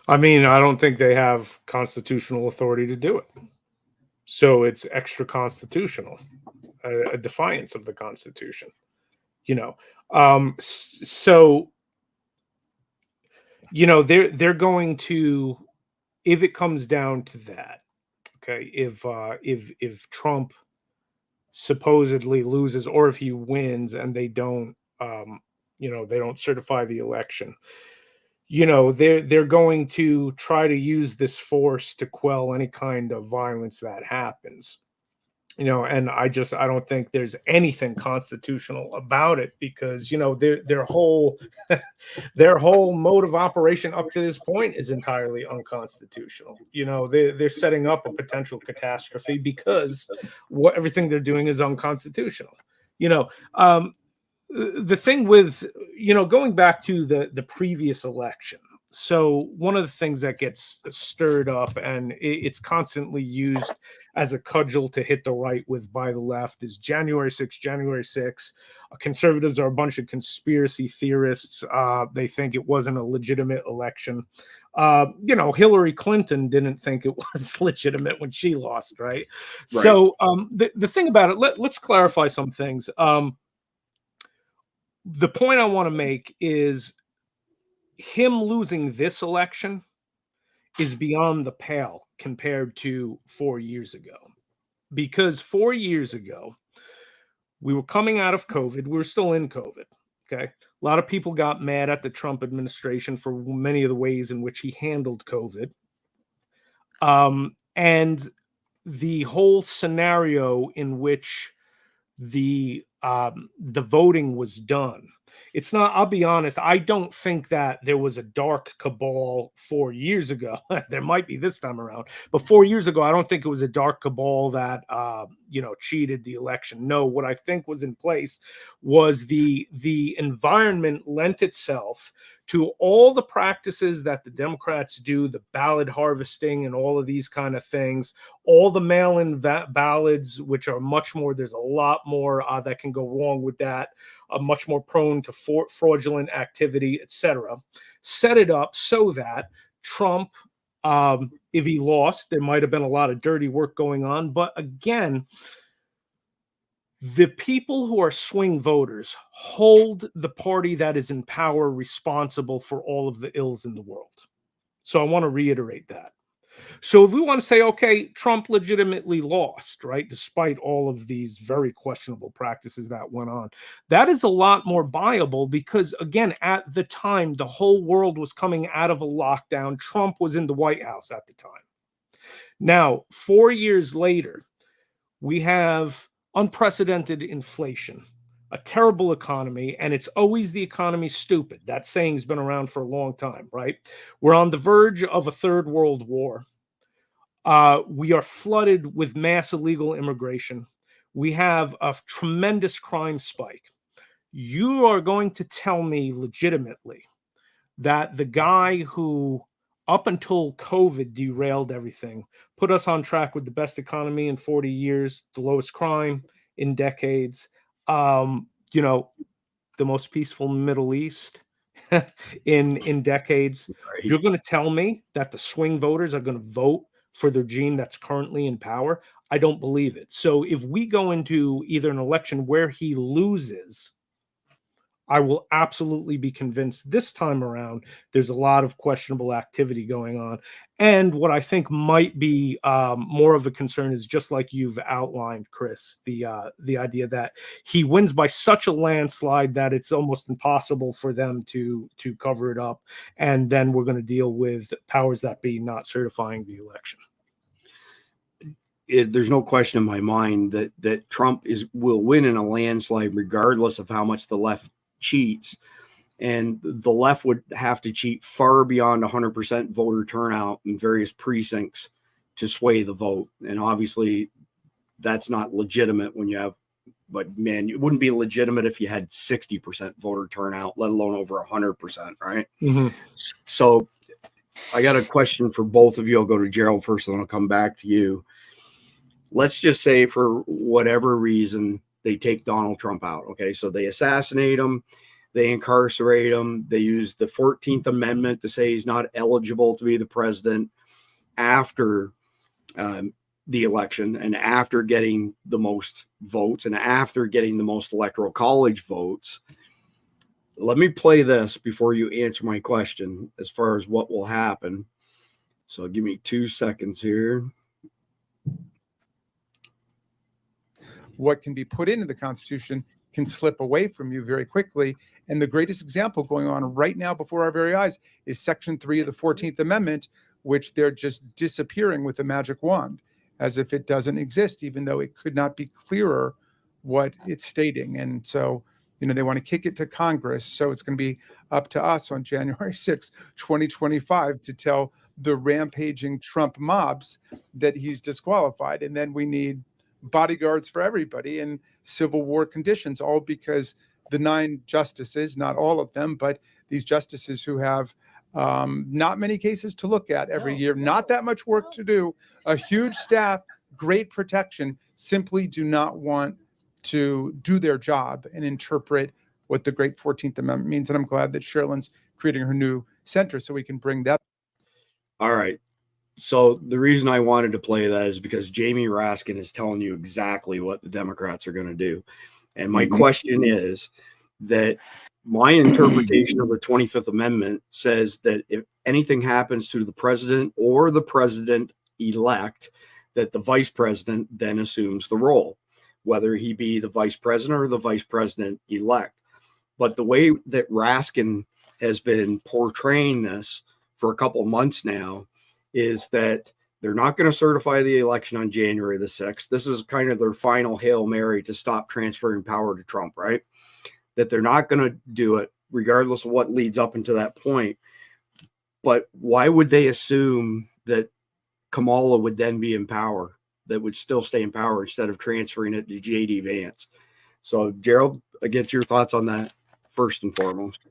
I mean, I don't think they have constitutional authority to do it. So it's extra constitutional, a defiance of the Constitution, So, they're going to, if it comes down to that, okay, if Trump supposedly loses, or if he wins and they don't, they don't certify the election, they're going to try to use this force to quell any kind of violence that happens. And I don't think there's anything constitutional about it, because their whole their whole mode of operation up to this point is entirely unconstitutional. They're setting up a potential catastrophe because everything they're doing is unconstitutional. The thing with going back to the previous election. So one of the things that gets stirred up, and it's constantly used as a cudgel to hit the right with by the left, is January 6th. January 6th. Conservatives are a bunch of conspiracy theorists. They think it wasn't a legitimate election. Hillary Clinton didn't think it was legitimate when she lost, right? So the thing about it, let's clarify some things. The point I want to make is him losing this election is beyond the pale compared to 4 years ago. Because 4 years ago, we were coming out of COVID. We were still in COVID. Okay. A lot of people got mad at the Trump administration for many of the ways in which he handled COVID. And the whole scenario in which the voting was done. It's not, I'll be honest, I don't think that there was a dark cabal 4 years ago. There might be this time around, but 4 years ago, I don't think it was a dark cabal that, cheated the election. No, what I think was in place was the environment lent itself to all the practices that the Democrats do, the ballot harvesting and all of these kind of things, all the mail-in ballots, which are much more, there's a lot more that can go wrong with that, much more prone to fraudulent activity, etc. Set it up so that Trump, if he lost, there might have been a lot of dirty work going on. But again, the people who are swing voters hold the party that is in power responsible for all of the ills in the world. So I want to reiterate that. So if we want to say, okay, Trump legitimately lost, right, despite all of these very questionable practices that went on, that is a lot more viable because, again, at the time, the whole world was coming out of a lockdown. Trump was in the White House at the time. Now, 4 years later, we have unprecedented inflation, a terrible economy, and it's always the economy stupid. That saying's been around for a long time, right? We're on the verge of a third world war. We are flooded with mass illegal immigration. We have a tremendous crime spike. You are going to tell me legitimately that the guy who, up until COVID, derailed everything, put us on track with the best economy in 40 years, the lowest crime in decades, the most peaceful Middle East in decades. Right. You're going to tell me that the swing voters are going to vote for the regime that's currently in power? I don't believe it. So if we go into either an election where he loses, I will absolutely be convinced this time around there's a lot of questionable activity going on. And what I think might be more of a concern is, just like you've outlined, Chris, the idea that he wins by such a landslide that it's almost impossible for them to cover it up. And then we're going to deal with powers that be not certifying the election. There's no question in my mind that Trump will win in a landslide regardless of how much the left cheats, and the left would have to cheat far beyond 100% voter turnout in various precincts to sway the vote. And obviously that's not legitimate when you have, but man, it wouldn't be legitimate if you had 60% voter turnout, let alone over 100%, right? Mm-hmm. So I got a question for both of you. I'll go to Gerald first, and then I'll come back to you. Let's just say for whatever reason, they take Donald Trump out. Okay. So they assassinate him, they incarcerate him. They use the 14th Amendment to say he's not eligible to be the president after the election, and after getting the most votes, and after getting the most electoral college votes. Let me play this before you answer my question as far as what will happen. So give me 2 seconds here. What can be put into the Constitution can slip away from you very quickly. And the greatest example going on right now before our very eyes is Section 3 of the 14th Amendment, which they're just disappearing with a magic wand. as if it doesn't exist, even though it could not be clearer what it's stating. And so, they want to kick it to Congress. So it's going to be up to us on January 6th, 2025, to tell the rampaging Trump mobs that he's disqualified. And then we need bodyguards for everybody in Civil War conditions, all because the 9 justices, not all of them, but these justices who have not many cases to look at every year, not that much work to do, a huge staff, great protection, simply do not want to do their job and interpret what the great 14th Amendment means. And I'm glad that Sherilyn's creating her new center so we can bring that. All right. So the reason I wanted to play that is because Jamie Raskin is telling you exactly what the Democrats are going to do. And my question is that my interpretation of the 25th Amendment says that if anything happens to the president or the president-elect, that the vice president then assumes the role, whether he be the vice president or the vice president-elect. But the way that Raskin has been portraying this for a couple months now is that they're not going to certify the election on January the 6th. This is kind of their final Hail Mary to stop transferring power to Trump, right? That they're not going to do it regardless of what leads up into that point. But why would they assume that Kamala would then be in power, that would still stay in power instead of transferring it to J.D. Vance? So, Gerald, I get your thoughts on that first and foremost.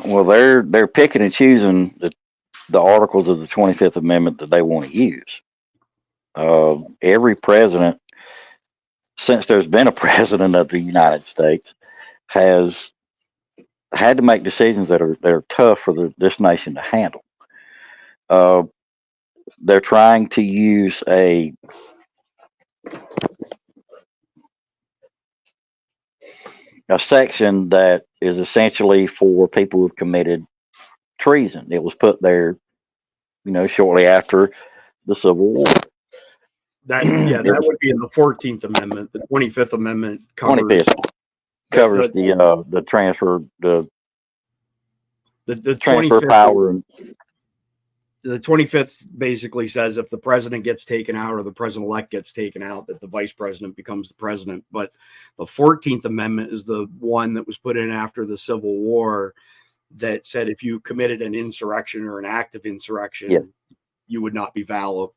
Well, they're picking and choosing the articles of the 25th Amendment that they want to use. Every president, since there's been a president of the United States, has had to make decisions that are tough for this nation to handle. They're trying to use a section that is essentially for people who've committed treason. It was put there, shortly after the Civil War. That would be in the 14th Amendment. The 25th Amendment covers 25th the transfer the transfer 25th, power. The 25th basically says if the president gets taken out or the president-elect gets taken out, that the vice president becomes the president. But the 14th Amendment is the one that was put in after the Civil War that said if you committed an insurrection or an act of insurrection, you would not be valid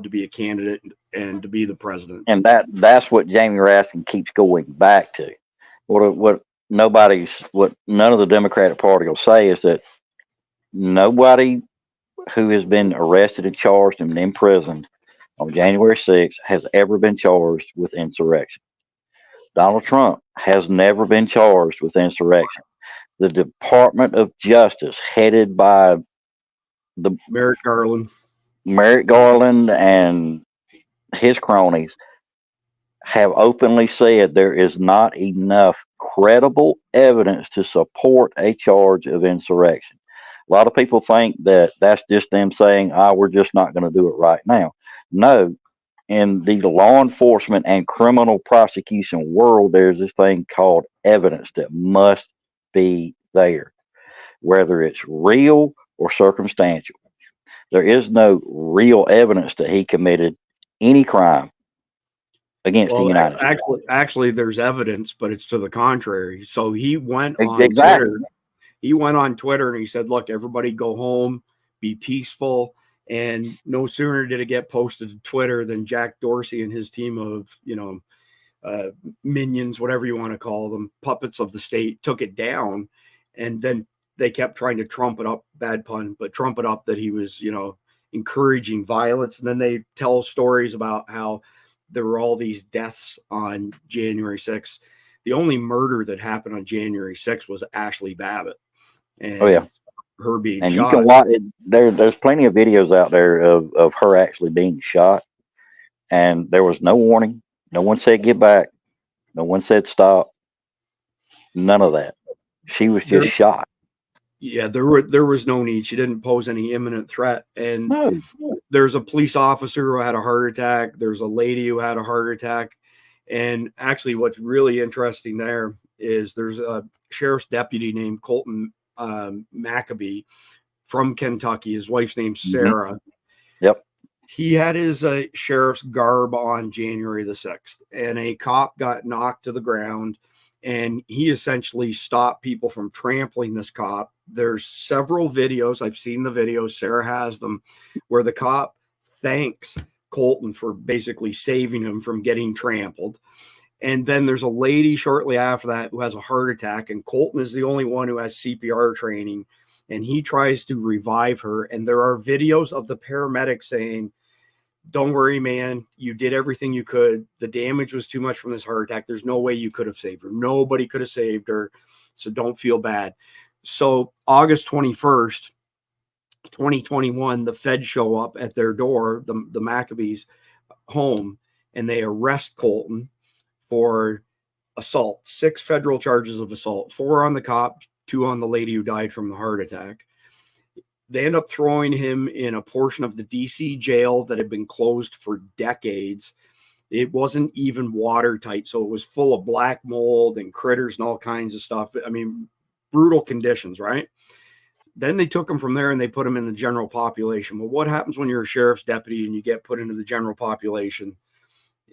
to be a candidate and to be the president. And that's what Jamie Raskin keeps going back to. What none of the Democratic Party will say is that nobody who has been arrested and charged and imprisoned on January 6th has ever been charged with insurrection. Donald Trump has never been charged with insurrection. The Department of Justice, headed by Merrick Garland and his cronies, have openly said there is not enough credible evidence to support a charge of insurrection. A lot of people think that that's just them saying, we're just not going to do it right now. No, in the law enforcement and criminal prosecution world, there's this thing called evidence that must be there, whether it's real or circumstantial. There is no real evidence that he committed any crime against the United States. Actually, there's evidence, but it's to the contrary. So he went on Twitter. He went on Twitter and he said, look, everybody go home, be peaceful. And no sooner did it get posted to Twitter than Jack Dorsey and his team of, minions, whatever you want to call them, puppets of the state, took it down. And then they kept trying to trump it up, bad pun, but trump it up that he was, encouraging violence. And then they tell stories about how there were all these deaths on January 6th. The only murder that happened on January 6th was Ashley Babbitt. And her being shot. You can watch it. There's plenty of videos out there of her actually being shot, and there was no warning. No one said get back. No one said stop. None of that. She was just shot. Yeah, there was no need. She didn't pose any imminent threat. And there's a police officer who had a heart attack. There's a lady who had a heart attack. And actually, what's really interesting there is there's a sheriff's deputy named Colton Maccabee from Kentucky. His wife's name's Sarah. Yep. He had his sheriff's garb on January the 6th, and a cop got knocked to the ground, and he essentially stopped people from trampling this cop. There's several videos. I've seen the videos. Sarah has them, where the cop thanks Colton for basically saving him from getting trampled. And then there's a lady shortly after that who has a heart attack, and Colton is the only one who has CPR training, and he tries to revive her. And there are videos of the paramedics saying, "Don't worry, man. You did everything you could. The damage was too much from this heart attack. There's no way you could have saved her. Nobody could have saved her. So don't feel bad." So August 21st, 2021, the feds show up at their door, the Maccabees home, and they arrest Colton for assault. 6 federal charges of assault, 4 on the cop, 2 on the lady who died from the heart attack. They end up throwing him in a portion of the DC jail that had been closed for decades. It wasn't even watertight, so it was full of black mold and critters and all kinds of stuff. I mean, brutal conditions, right? Then they took him from there and they put him in the general population. Well, what happens when you're a sheriff's deputy and you get put into the general population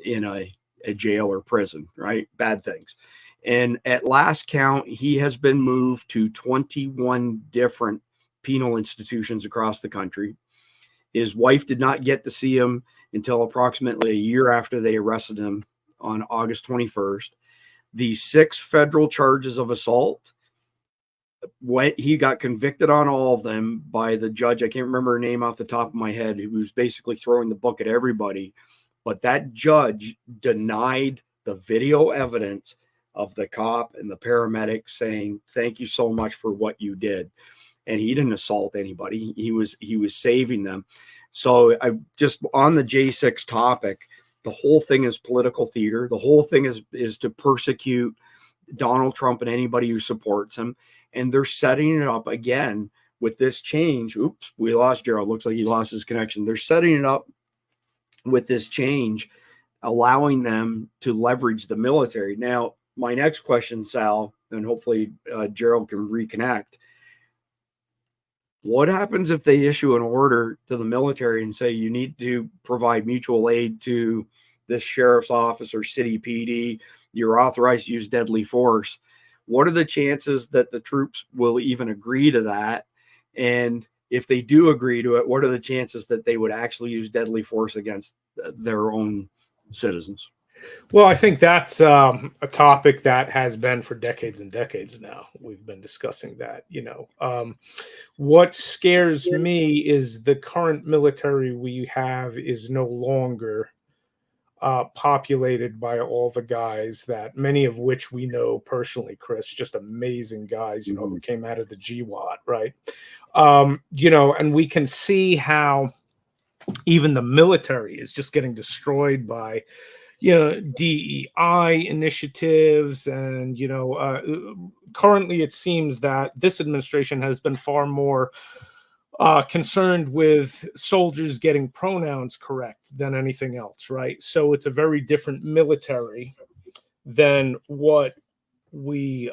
in a jail or prison, right? Bad things. And at last count, he has been moved to 21 different penal institutions across the country. His wife did not get to see him until approximately a year after they arrested him on August 21st. The 6 federal charges of assault, he got convicted on all of them by the judge. I can't remember her name off the top of my head, who was basically throwing the book at everybody. But that judge denied the video evidence of the cop and the paramedic saying, "Thank you so much for what you did." And he didn't assault anybody. He was saving them. So I just, on the J6 topic, the whole thing is political theater. The whole thing is to persecute Donald Trump and anybody who supports him. And they're setting it up again with this change. Oops, we lost Gerald. Looks like he lost his connection. They're setting it up with this change, allowing them to leverage the military. Now, my next question, Sal, and hopefully Gerald can reconnect. What happens if they issue an order to the military and say you need to provide mutual aid to this sheriff's office or city PD? You're authorized to use deadly force. What are the chances that the troops will even agree to that? And if they do agree to it, what are the chances that they would actually use deadly force against their own citizens? Well, I think that's a topic that has been for decades and decades now. We've been discussing that. What scares me is the current military we have is no longer populated by all the guys that, many of which we know personally, Chris, just amazing guys, who came out of the GWAT, right? And we can see how even the military is just getting destroyed by DEI initiatives. And, currently it seems that this administration has been far more concerned with soldiers getting pronouns correct than anything else, right? So it's a very different military than what we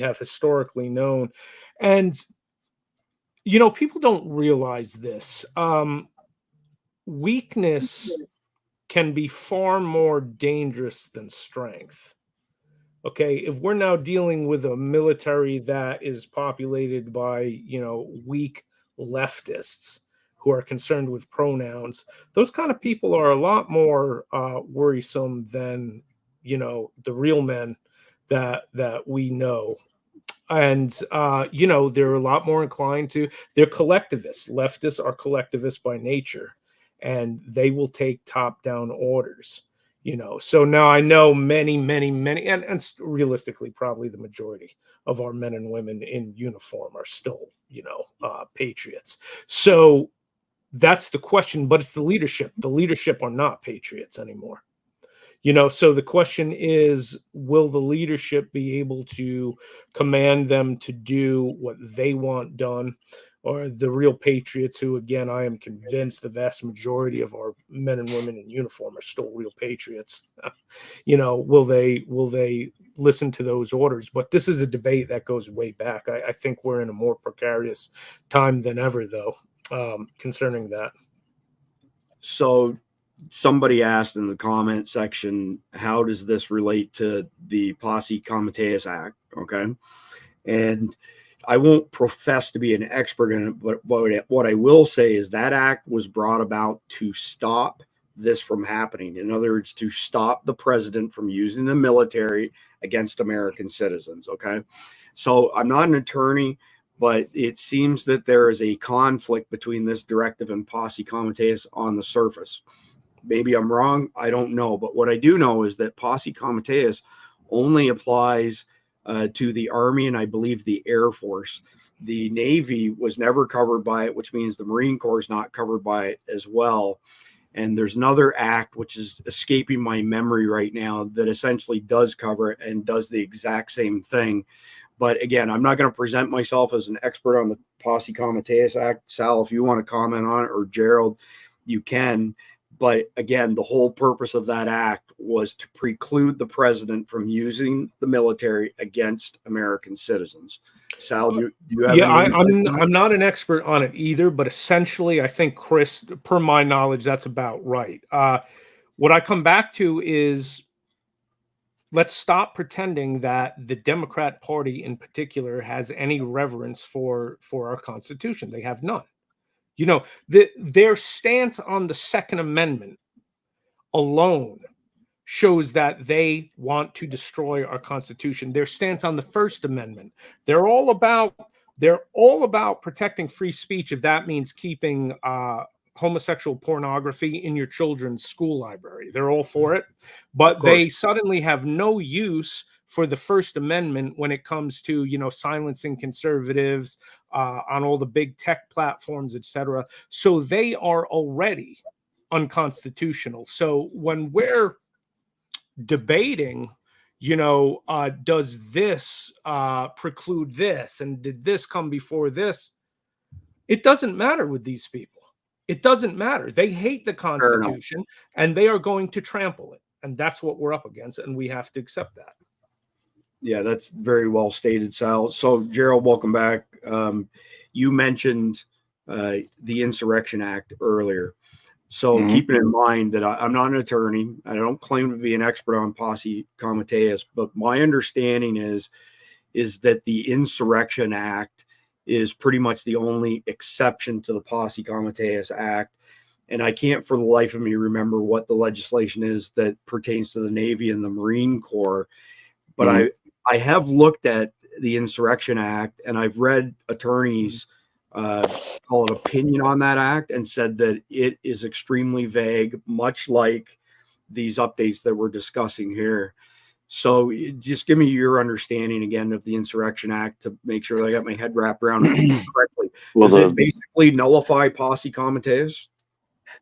have historically known. And, people don't realize this. Weakness can be far more dangerous than strength. Okay, if we're now dealing with a military that is populated by, weak leftists who are concerned with pronouns, those kind of people are a lot more worrisome than, the real men that we know. And, they're a lot more inclined to, they're collectivists. Leftists are collectivists by nature, and they will take top-down orders, So now I know many, and realistically, probably the majority of our men and women in uniform are still, patriots. So that's the question, but it's the leadership. The leadership are not patriots anymore. So the question is, will the leadership be able to command them to do what they want done? Or the real patriots, who, again, I am convinced the vast majority of our men and women in uniform are still real patriots. Will they listen to those orders? But this is a debate that goes way back. I think we're in a more precarious time than ever, though, concerning that. So somebody asked in the comment section, how does this relate to the Posse Comitatus Act? Okay. And I won't profess to be an expert in it, but what I will say is that act was brought about to stop this from happening. In other words, to stop the president from using the military against American citizens. Okay. So I'm not an attorney, but it seems that there is a conflict between this directive and Posse Comitatus on the surface. Maybe I'm wrong. I don't know. But what I do know is that Posse Comitatus only applies to the Army and I believe the Air Force. The Navy was never covered by it, which means the Marine Corps is not covered by it as well. And there's another act, which is escaping my memory right now, that essentially does cover it and does the exact same thing. But again, I'm not going to present myself as an expert on the Posse Comitatus Act. Sal, if you want to comment on it, or Gerald, you can. But again, the whole purpose of that act was to preclude the president from using the military against American citizens. Sal, do you have? Yeah, I'm not an expert on it either, but essentially, I think, Chris, per my knowledge, that's about right. What I come back to is, let's stop pretending that the Democrat Party in particular has any reverence for our Constitution. They have none. You know, their stance on the Second Amendment alone shows that they want to destroy our Constitution. Their stance on the First Amendment, they're all about protecting free speech if that means keeping homosexual pornography in your children's school library. They're all for it, but they suddenly have no use for the First Amendment when it comes to, you know, silencing conservatives on all the big tech platforms, etc. So they are already unconstitutional. So when we're debating, you know, does this preclude this, and did this come before this? It doesn't matter with these people. It doesn't matter. They hate the Constitution and they are going to trample it. And that's what we're up against. And we have to accept that. Yeah, that's very well stated, Sal. So, Gerald, welcome back. You mentioned the Insurrection Act earlier. So keeping in mind that I'm not an attorney, I don't claim to be an expert on Posse Comitatus, but my understanding is that the Insurrection Act is pretty much the only exception to the Posse Comitatus Act. And I can't for the life of me remember what the legislation is that pertains to the Navy and the Marine Corps. But I have looked at the Insurrection Act, and I've read attorneys call it opinion on that act, and said that it is extremely vague, much like these updates that we're discussing here. So just give me your understanding again of the Insurrection Act to make sure that I got my head wrapped around it correctly. Well, does it basically nullify Posse Comitatus?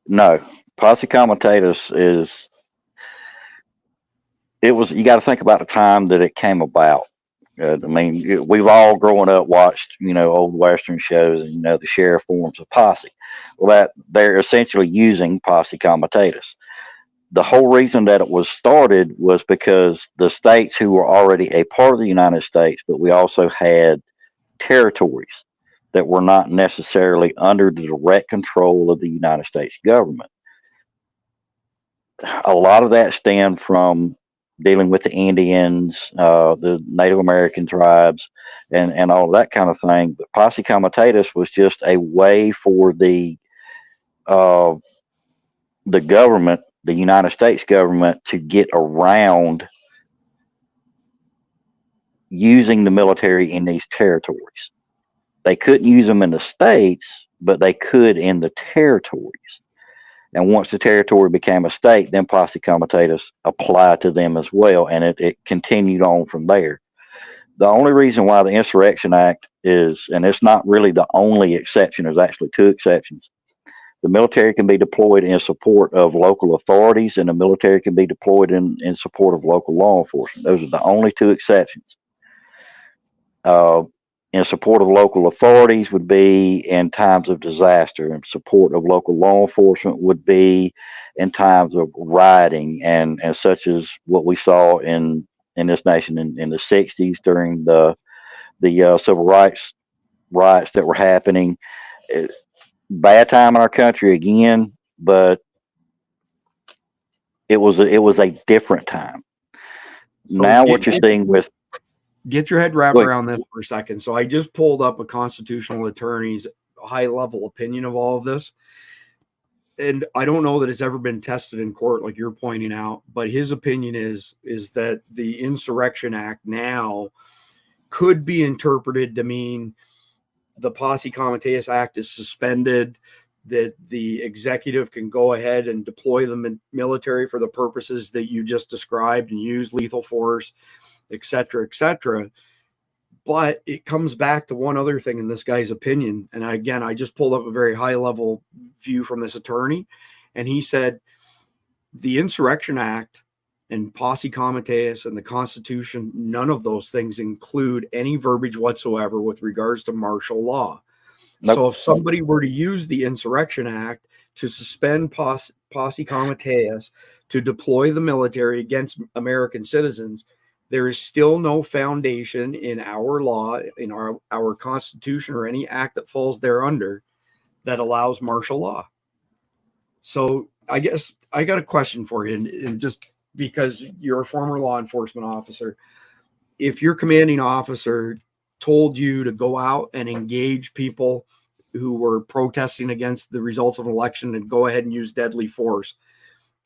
No, Posse Comitatus is, you got to think about the time that it came about. I mean, we've all growing up watched, you know, old Western shows, and, you know, the sheriff forms of posse. Well, that they're essentially using Posse Comitatus. The whole reason that it was started was because the states who were already a part of the United States, but we also had territories that were not necessarily under the direct control of the United States government. A lot of that stemmed from dealing with the Indians, the Native American tribes, and all of that kind of thing. But Posse Comitatus was just a way for the government, the United States government, to get around using the military in these territories. They couldn't use them in the states, but they could in the territories. And once the territory became a state, then Posse Comitatus applied to them as well, and it continued on from there. The only reason why the Insurrection Act is, and it's not really the only exception, there's actually two exceptions. The military can be deployed in support of local authorities, and the military can be deployed in support of local law enforcement. Those are the only two exceptions. In support of local authorities would be in times of disaster. In support of local law enforcement would be in times of rioting, and such as what we saw in this nation in the 60s during the civil rights riots that were happening. Bad time in our country again, but It was a different time. So Now what you're seeing with get your head wrapped around this for a second. So I just pulled up a constitutional attorney's high level opinion of all of this. And I don't know that it's ever been tested in court, like you're pointing out, but his opinion is that the Insurrection Act now could be interpreted to mean the Posse Comitatus Act is suspended, that the executive can go ahead and deploy the military for the purposes that you just described and use lethal force, et cetera, et cetera. But it comes back to one other thing in this guy's opinion. And again, I just pulled up a very high level view from this attorney. And he said the Insurrection Act and Posse Comitatus and the Constitution, none of those things include any verbiage whatsoever with regards to martial law. Nope. So if somebody were to use the Insurrection Act to suspend Posse Comitatus to deploy the military against American citizens, there is still no foundation in our law, in our Constitution, or any act that falls thereunder that allows martial law. So I guess I got a question for you, and just because you're a former law enforcement officer, if your commanding officer told you to go out and engage people who were protesting against the results of an election and go ahead and use deadly force,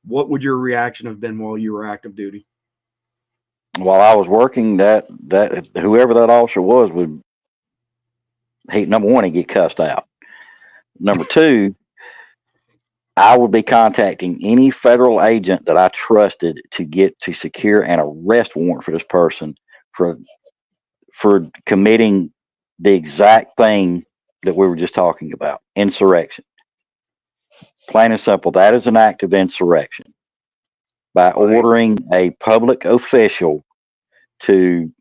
what would your reaction have been while you were active duty? While I was working, that whoever that officer was would, number one, he'd get cussed out. Number two, I would be contacting any federal agent that I trusted to secure an arrest warrant for this person for committing the exact thing that we were just talking about, insurrection. Plain and simple, that is an act of insurrection. By ordering a public official to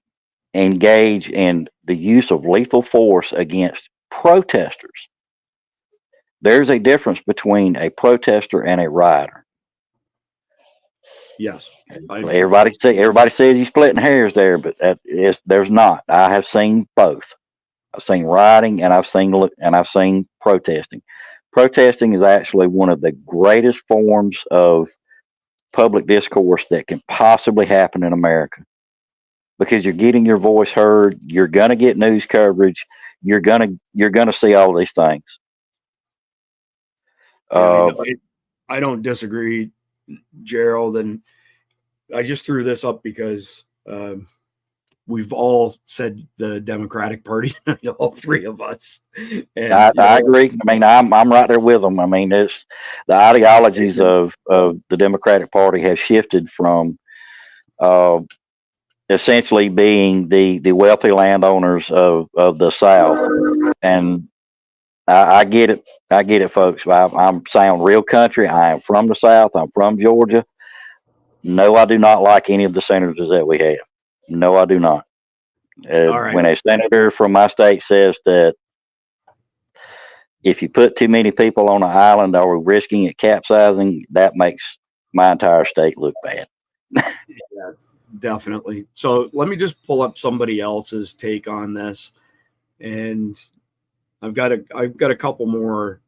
engage in the use of lethal force against protesters. There's a difference between a protester and a rioter. Yes. Everybody says you're splitting hairs there, but there's not. I have seen both. I've seen rioting and I've seen protesting. Protesting is actually one of the greatest forms of public discourse that can possibly happen in America, because you're getting your voice heard. You're going to get news coverage. You're going to see all these things. I don't disagree, Gerald. And I just threw this up because we've all said the Democratic Party, all three of us. And, I agree. I mean, I'm right there with them. I mean, it's the ideologies of the Democratic Party have shifted from essentially being the wealthy landowners of the South. And I get it, folks. I'm sound real country. I am from the South. I'm from Georgia. No, I do not like any of the senators that we have. No, I do not. Right. When a senator from my state says that if you put too many people on an island, are we risking it capsizing, that makes my entire state look bad. Yeah, definitely. So let me just pull up somebody else's take on this, and I've got a couple more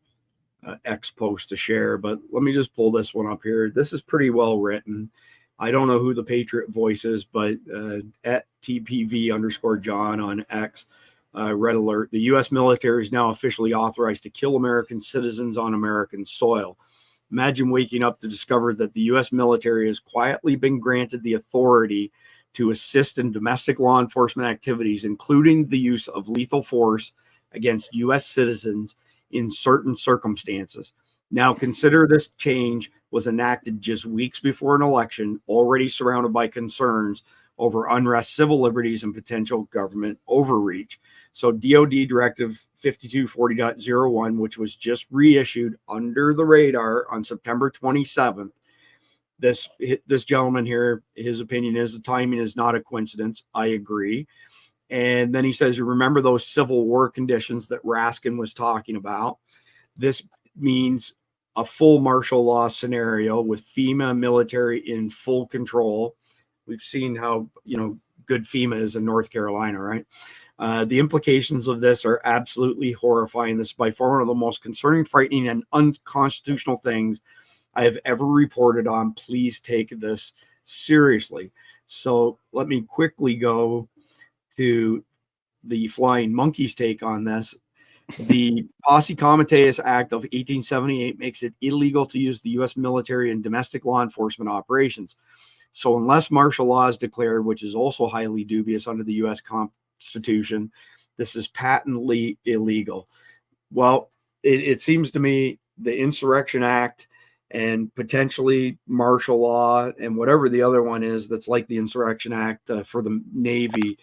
X posts to share, but let me just pull this one up here. This is pretty well written. I don't know who the Patriot Voice is, but at TPV_John on X, red alert. The U.S. military is now officially authorized to kill American citizens on American soil. Imagine waking up to discover that the U.S. military has quietly been granted the authority to assist in domestic law enforcement activities, including the use of lethal force against U.S. citizens in certain circumstances. Now, consider this change was enacted just weeks before an election, already surrounded by concerns over unrest, civil liberties, and potential government overreach. So DOD Directive EP281, which was just reissued under the radar on September 27th. This gentleman here, his opinion is the timing is not a coincidence. I agree. And then he says, you remember those Civil War conditions that Raskin was talking about? This means a full martial law scenario with FEMA military in full control. We've seen how, good FEMA is in North Carolina, right? The implications of this are absolutely horrifying. This is by far one of the most concerning, frightening, and unconstitutional things I have ever reported on. Please take this seriously. So let me quickly go to the Flying Monkey's take on this. The Posse Comitatus Act of 1878 makes it illegal to use the U.S. military in domestic law enforcement operations. So unless martial law is declared, which is also highly dubious under the U.S. Constitution, this is patently illegal. Well, it seems to me the Insurrection Act and potentially martial law and whatever the other one is that's like the Insurrection Act for the Navy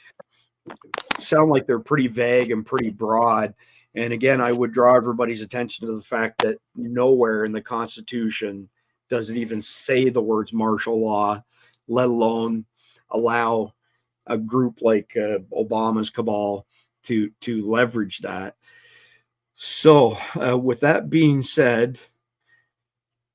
sound like they're pretty vague and pretty broad. And again, I would draw everybody's attention to the fact that nowhere in the Constitution does it even say the words martial law, let alone allow a group like Obama's cabal to leverage that. So with that being said,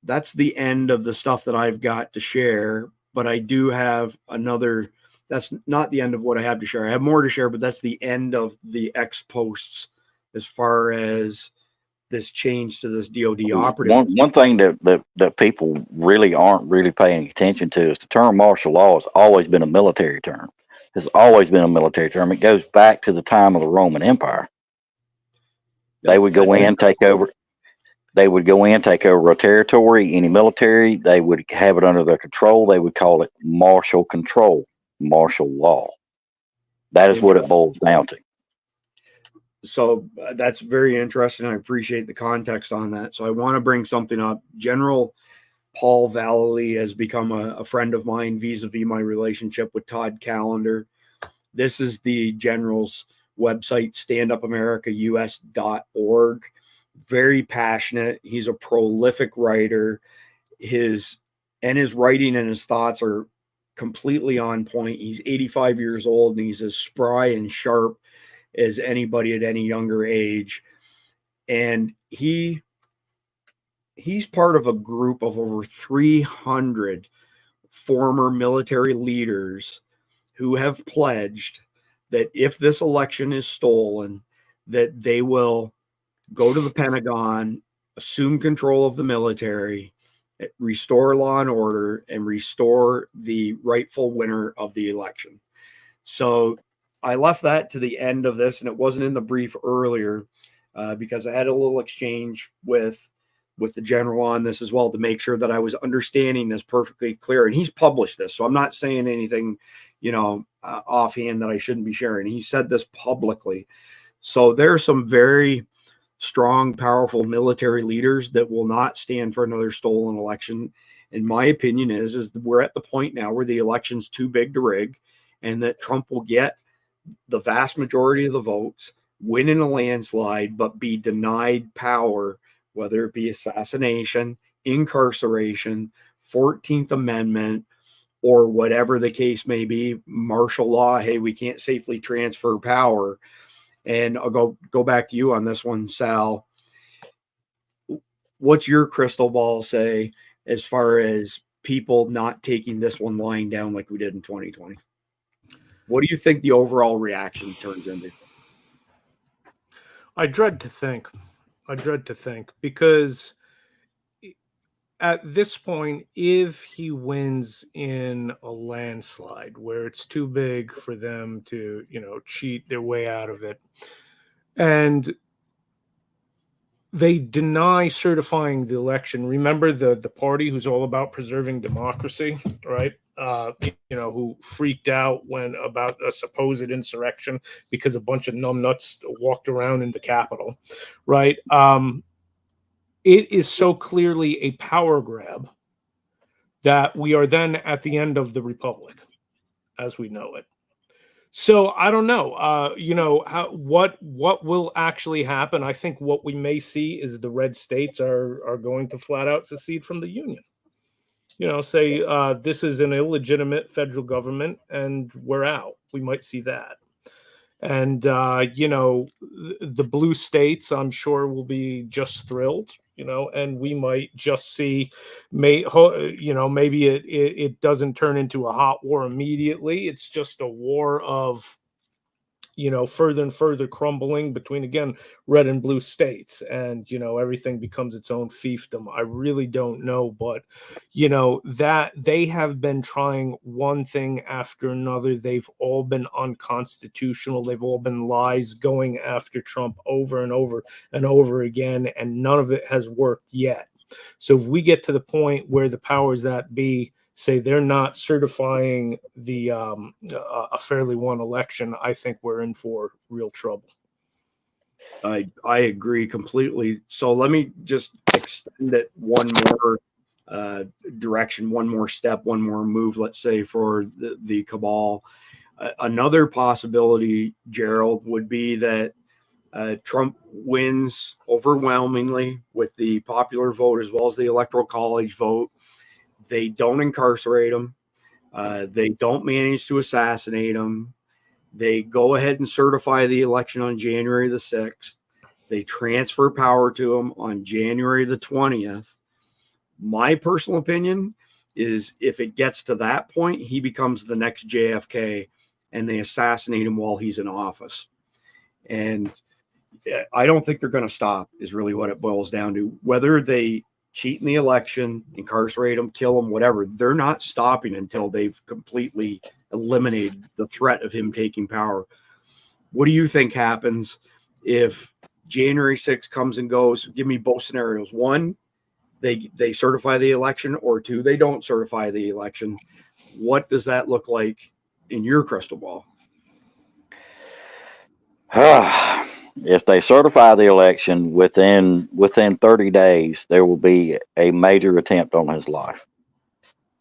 that's the end of the stuff that I've got to share, but I do have another. That's not the end of what I have to share. I have more to share, but that's the end of the X posts as far as this change to this DOD operative. One thing that people really aren't really paying attention to is the term martial law has always been a military term. It's always been a military term. It goes back to the time of the Roman Empire. They would go in, take over. They would go in, take over a territory, any military. They would have it under their control. They would call it martial control, martial law. That is what it boils down to. So that's very interesting. I appreciate the context on that. So I want to bring something up. General Paul Vallely has become a friend of mine vis-a-vis my relationship with Todd Callender. This is the general's website, standupamericaus.org. Very passionate. He's a prolific writer. His writing and his thoughts are completely on point. He's 85 years old and he's as spry and sharp as anybody at any younger age. And he's part of a group of over 300 former military leaders who have pledged that if this election is stolen, that they will go to the Pentagon, assume control of the military, restore law and order, and restore the rightful winner of the election. So I left that to the end of this, and it wasn't in the brief earlier because I had a little exchange with the general on this as well to make sure that I was understanding this perfectly clear. And he's published this, so I'm not saying anything, offhand that I shouldn't be sharing. He said this publicly. So there are some very strong, powerful military leaders that will not stand for another stolen election. And my opinion is we're at the point now where the election's too big to rig, and that Trump will get the vast majority of the votes, win in a landslide, but be denied power, whether it be assassination, incarceration, 14th Amendment, or whatever the case may be, martial law. Hey, we can't safely transfer power. And I'll go back to you on this one, Sal. What's your crystal ball say as far as people not taking this one lying down like we did in 2020? What do you think the overall reaction turns into? I dread to think because at this point, if he wins in a landslide where it's too big for them to, cheat their way out of it, and they deny certifying the election. Remember the party who's all about preserving democracy, right? Who freaked out about a supposed insurrection because a bunch of numbnuts walked around in the Capitol, right? It is so clearly a power grab that we are then at the end of the republic as we know it. So I don't know, what will actually happen. I think what we may see is the red states are going to flat out secede from the union. Say this is an illegitimate federal government and we're out. We might see that. And, the blue states, I'm sure, will be just thrilled, and we might just see, maybe it doesn't turn into a hot war immediately. It's just a war of, further and further crumbling between, again, red and blue states, and everything becomes its own fiefdom. I really don't know, but that they have been trying one thing after another. They've all been unconstitutional. They've all been lies, going after Trump over and over and over again, and none of it has worked yet. So if we get to the point where the powers that be say they're not certifying the a fairly won election, I think we're in for real trouble. I agree completely. So let me just extend it one more direction, one more step, one more move, let's say, for the cabal. Another possibility, Gerald, would be that Trump wins overwhelmingly with the popular vote as well as the electoral college vote. They don't incarcerate him. They don't manage to assassinate him. They go ahead and certify the election on January the 6th. They transfer power to him on January the 20th. My personal opinion is if it gets to that point, he becomes the next JFK and they assassinate him while he's in office. And I don't think they're going to stop, is really what it boils down to. Whether they cheat in the election, incarcerate him, kill him, whatever, they're not stopping until they've completely eliminated the threat of him taking power. What do you think happens if January 6th comes and goes? Give me both scenarios. One, they certify the election, or two, they don't certify the election. What does that look like in your crystal ball? If they certify the election within 30 days, there will be a major attempt on his life,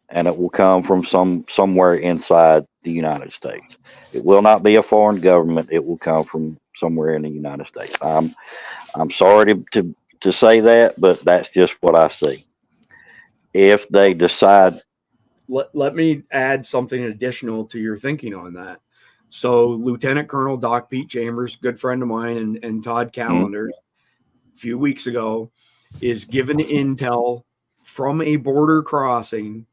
and it will come from somewhere inside the United States. It will not be a foreign government. It will come from somewhere in the United States. I'm sorry to say that, but that's just what I see. If they decide, let me add something additional to your thinking on that. So Lieutenant Colonel Doc Pete Chambers, good friend of mine, and Todd Callender, a few weeks ago, is given intel from a border crossing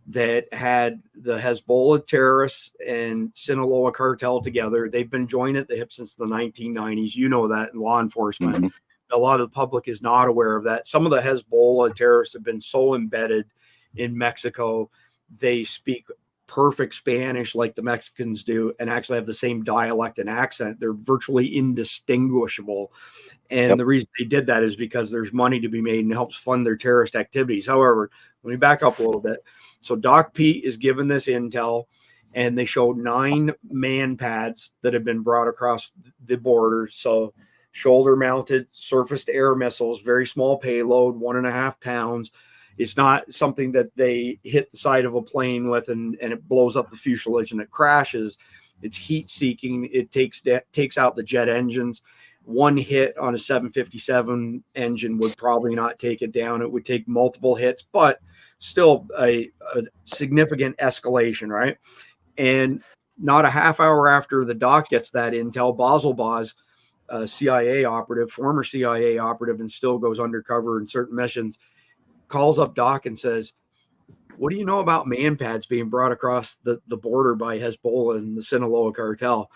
that had the Hezbollah terrorists and Sinaloa cartel together. They've been joined at the hip since the 1990s. You know that in law enforcement. Mm-hmm. A lot of the public is not aware of that. Some of the Hezbollah terrorists have been so embedded in Mexico, they speak perfect Spanish like the Mexicans do and actually have the same dialect and accent. They're virtually indistinguishable. And the reason they did that is because there's money to be made and helps fund their terrorist activities. However, let me back up a little bit. So Doc Pete is given this intel, and they showed 9 man pads that have been brought across the border. So shoulder-mounted surface-to-air missiles, very small payload, 1.5 pounds. It's not something that they hit the side of a plane with and it blows up the fuselage and it crashes. It's heat-seeking. It takes out the jet engines. One hit on a 757 engine would probably not take it down. It would take multiple hits, but still a significant escalation, right? And not a half hour after the doc gets that intel, Baselbaz, CIA operative, former CIA operative, and still goes undercover in certain missions, calls up Doc and says, what do you know about man pads being brought across the border by Hezbollah and the Sinaloa cartel?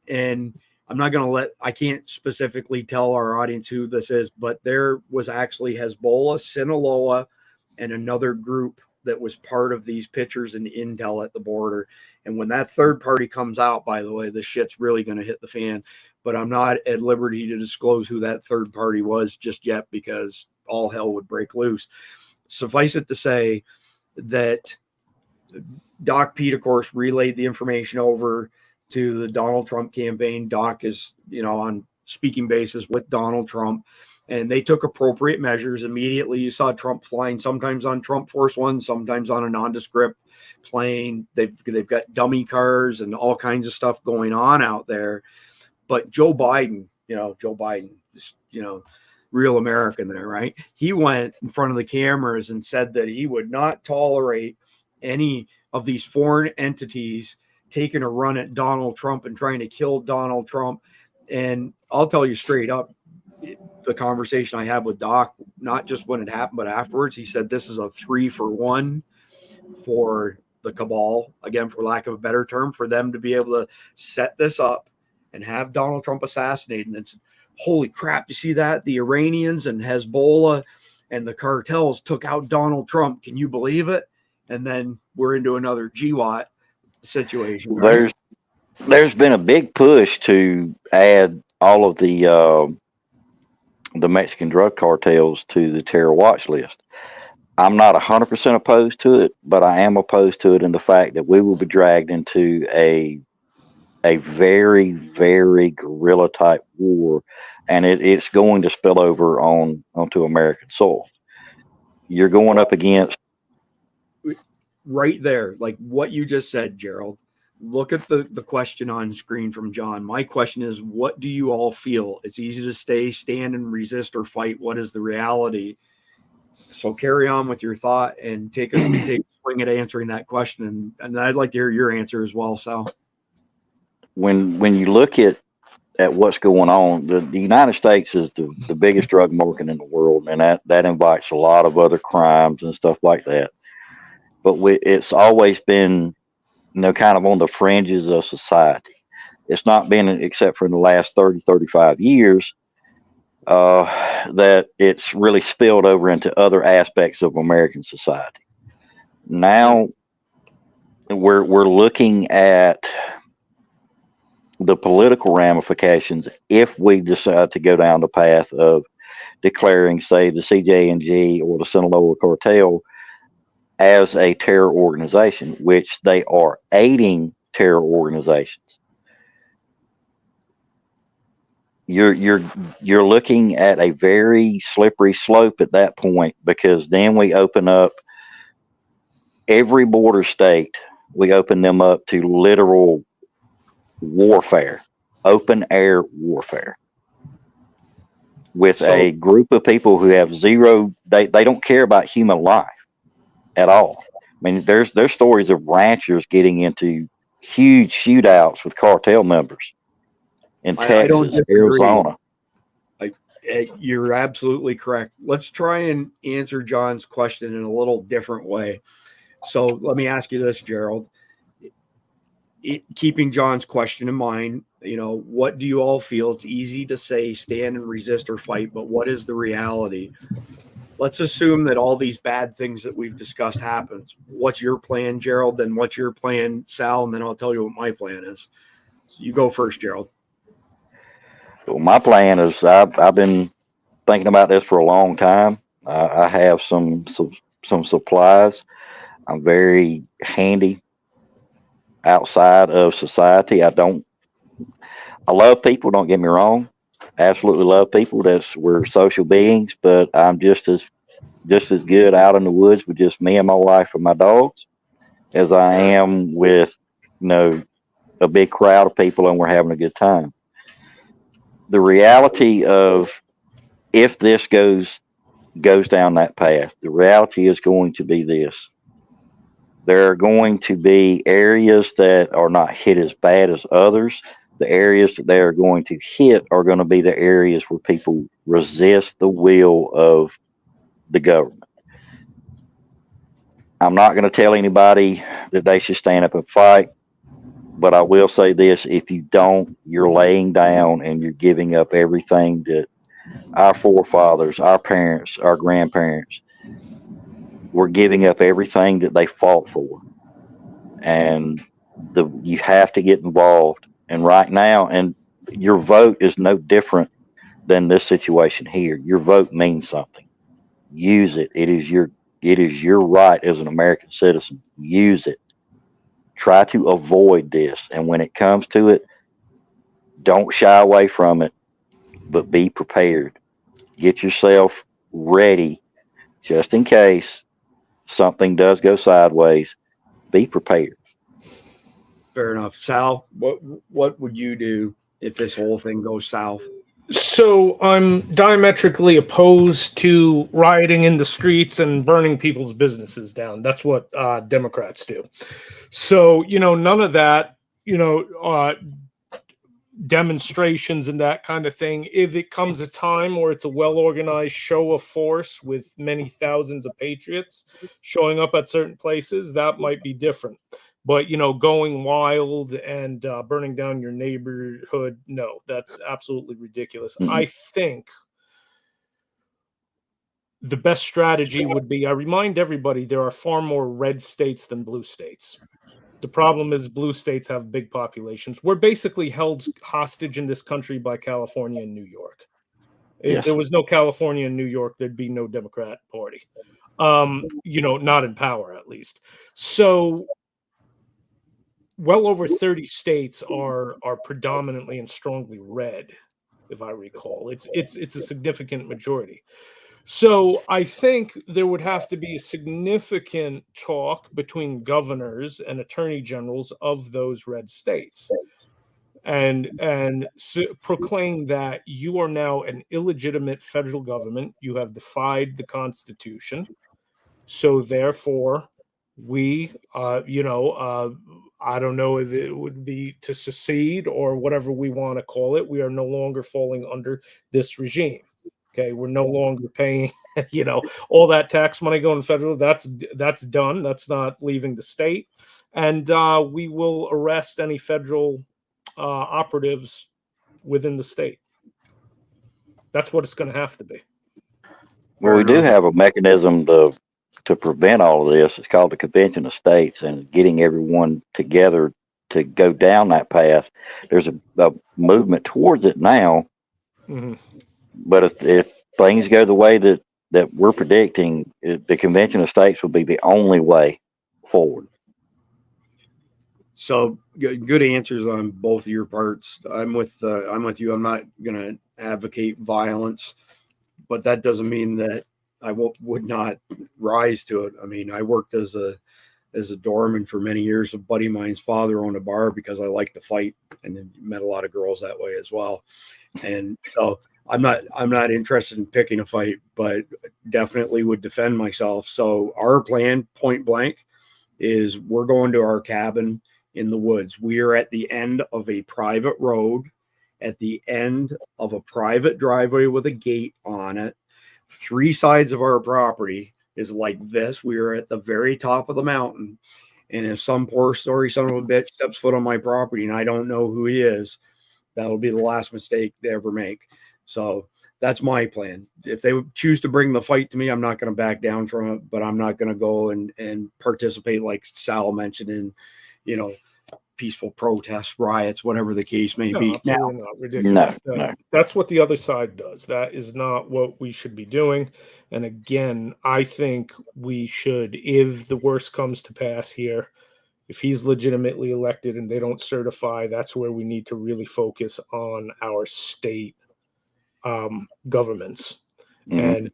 And I'm not going to I can't specifically tell our audience who this is, but there was actually Hezbollah, Sinaloa, and another group that was part of these pictures and intel at the border. And when that third party comes out, by the way, the shit's really going to hit the fan. But I'm not at liberty to disclose who that third party was just yet because all hell would break loose. Suffice it to say that Doc Pete, of course, relayed the information over to the Donald Trump campaign. Doc is, on speaking basis with Donald Trump, and they took appropriate measures immediately. You saw Trump flying sometimes on Trump Force One, sometimes on a nondescript plane. They've got dummy cars and all kinds of stuff going on out there. But Joe Biden, real American there, right? He went in front of the cameras and said that he would not tolerate any of these foreign entities taking a run at Donald Trump and trying to kill Donald Trump. And I'll tell you straight up, the conversation I had with Doc, not just when it happened, but afterwards, he said this is a 3-for-1 for the cabal, again, for lack of a better term, for them to be able to set this up, and have Donald Trump assassinated. And it's, holy crap, you see that? The Iranians and Hezbollah and the cartels took out Donald Trump. Can you believe it? And then we're into another GWAT situation. Right? There's been a big push to add all of the Mexican drug cartels to the terror watch list. I'm not 100% opposed to it, but I am opposed to it in the fact that we will be dragged into a very, very guerrilla type war, and it's going to spill over onto American soil. You're going up against right there, like what you just said, Gerald. Look at the question on screen from John. My question is, what do you all feel? It's easy to stand and resist or fight. What is the reality? So carry on with your thought and take a swing at answering that question. And I'd like to hear your answer as well, Sal. When you look at what's going on, the United States is the biggest drug market in the world, and that invites a lot of other crimes and stuff like that. But it's always been, kind of on the fringes of society. It's not been, except for in the last 30, 35 years, that it's really spilled over into other aspects of American society. Now we're looking at the political ramifications if we decide to go down the path of declaring, say, the CJNG or the Sinaloa cartel as a terror organization, which they are aiding terror organizations. You're looking at a very slippery slope at that point, because then we open up every border state. We open them up to literal warfare, open air warfare, with a group of people who have zero. They don't care about human life at all. I mean, there's stories of ranchers getting into huge shootouts with cartel members in Texas, Arizona. You're absolutely correct. Let's try and answer John's question in a little different way. So let me ask you this, Gerald. Keeping John's question in mind, what do you all feel? It's easy to say stand and resist or fight, but what is the reality? Let's assume that all these bad things that we've discussed happens. What's your plan, Gerald? Then what's your plan, Sal? And then I'll tell you what my plan is. So you go first, Gerald. Well, my plan is I've been thinking about this for a long time. I have some supplies. I'm very handy outside of society. I love people. Don't get me wrong. Absolutely love people. We're social beings, but I'm just as good out in the woods with just me and my wife and my dogs as I am with, a big crowd of people and we're having a good time. The reality of, if this goes down that path, the reality is going to be this. There are going to be areas that are not hit as bad as others. The areas that they are going to hit are going to be the areas where people resist the will of the government. I'm not going to tell anybody that they should stand up and fight, but I will say this: if you don't, you're laying down and you're giving up everything that our forefathers, our parents, our grandparents were giving up, everything that they fought for. And you have to get involved. And right now, and your vote is no different than this situation here. Your vote means something. Use it. It is your right as an American citizen. Use it. Try to avoid this. And when it comes to it, don't shy away from it, but be prepared. Get yourself ready just in case something does go sideways. Be prepared. Fair enough. Sal, what would you do if this whole thing goes south? So I'm diametrically opposed to rioting in the streets and burning people's businesses down. That's what Democrats do. So, none of that, demonstrations and that kind of thing. If it comes a time where it's a well-organized show of force with many thousands of patriots showing up at certain places, that might be different. But, going wild and burning down your neighborhood, no, that's absolutely ridiculous. Mhm. I think the best strategy would be, I remind everybody, there are far more red states than blue states. The problem is blue states have big populations. We're basically held hostage in this country by California and New York. If there Yes. was no California and New York, there'd be no Democrat Party. Not in power, at least. So well over 30 states are predominantly and strongly red, if I recall. It's a significant majority. So I think there would have to be a significant talk between governors and attorney generals of those red states, and proclaim that you are now an illegitimate federal government. You have defied the Constitution. So therefore, we, I don't know if it would be to secede or whatever we want to call it. We are no longer falling under this regime. Okay, we're no longer paying, all that tax money going federal. That's done. That's not leaving the state, and we will arrest any federal operatives within the state. That's what it's going to have to be. Well, we do have a mechanism to prevent all of this. It's called the Convention of States, and getting everyone together to go down that path. There's a movement towards it now. Mm-hmm. But if things go the way that we're predicting, the Convention of States will be the only way forward. So good answers on both of your parts. I'm with you. I'm not going to advocate violence, but that doesn't mean that I would not rise to it. I mean, I worked as a doorman for many years. A buddy of mine's father owned a bar because I like to fight, and then met a lot of girls that way as well. And so I'm not interested in picking a fight, but definitely would defend myself. So our plan, point blank, is we're going to our cabin in the woods. We are at the end of a private road, at the end of a private driveway with a gate on it. 3 sides of our property is like this. We are at the very top of the mountain. And if some poor story son of a bitch steps foot on my property and I don't know who he is, that'll be the last mistake they ever make. So that's my plan. If they choose to bring the fight to me, I'm not going to back down from it, but I'm not going to go and participate, like Sal mentioned, in, peaceful protests, riots, whatever the case may be. Absolutely not. Ridiculous. No. That's what the other side does. That is not what we should be doing. And again, I think we should, if the worst comes to pass here, if he's legitimately elected and they don't certify, that's where we need to really focus on our state governments. Mm-hmm. And,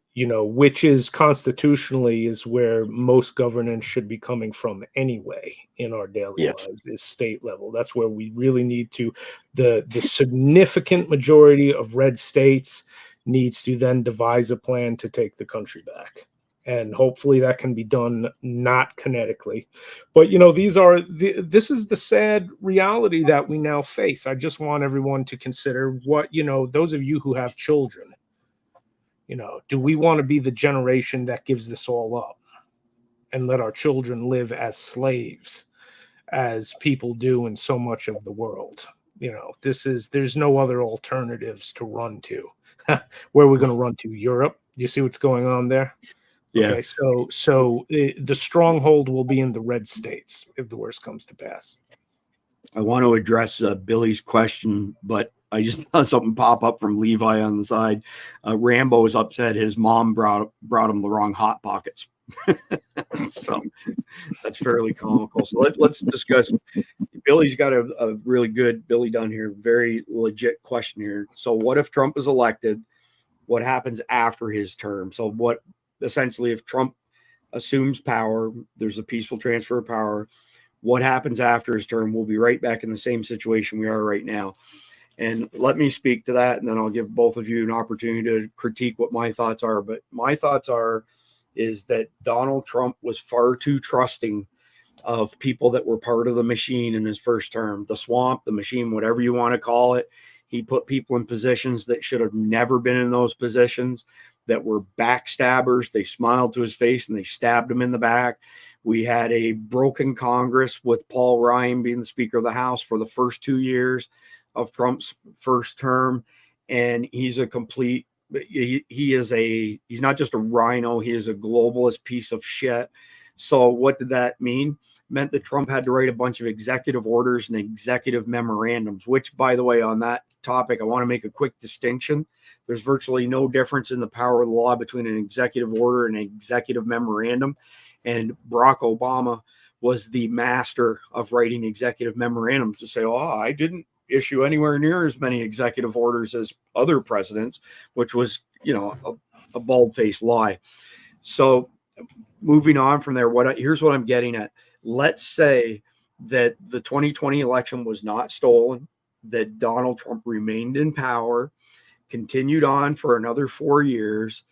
which is constitutionally is where most governance should be coming from anyway in our daily lives, is state level. That's where we really need to, the significant majority of red states needs to then devise a plan to take the country back. And hopefully that can be done not kinetically. But, this is the sad reality that we now face. I just want everyone to consider what, those of you who have children, do we want to be the generation that gives this all up and let our children live as slaves, as people do in so much of the world? There's no other alternatives to run to. Where are we going to run to? Europe? Do you see what's going on there? Yeah. Okay, so the stronghold will be in the red states if the worst comes to pass. I want to address Billy's question, but I just saw something pop up from Levi on the side. Rambo is upset his mom brought him the wrong Hot Pockets. So that's fairly comical. So let's discuss. Billy's got a really good, Billy Dunn here, very legit question here. So what if Trump is elected? What happens after his term? So what essentially if Trump assumes power, there's a peaceful transfer of power. What happens after his term? We'll be right back in the same situation we are right now. And let me speak to that, and then I'll give both of you an opportunity to critique what my thoughts are. But my thoughts is that Donald Trump was far too trusting of people that were part of the machine in his first term, the swamp, the machine, whatever you want to call it. He put people in positions that should have never been in those positions, that were backstabbers. They smiled to his face and they stabbed him in the back. We had a broken Congress with Paul Ryan being the Speaker of the House for the first 2 years of Trump's first term. And he's a complete, he's not just a rhino, he is a globalist piece of shit. So what did that mean? It meant that Trump had to write a bunch of executive orders and executive memorandums, which, by the way, on that topic, I want to make a quick distinction. There's virtually no difference in the power of the law between an executive order and an executive memorandum. And Barack Obama was the master of writing executive memorandums to say, oh, I didn't issue anywhere near as many executive orders as other presidents, which was, a bald-faced lie. So moving on from there, here's what I'm getting at. Let's say that the 2020 election was not stolen, that Donald Trump remained in power, continued on for another 4 years.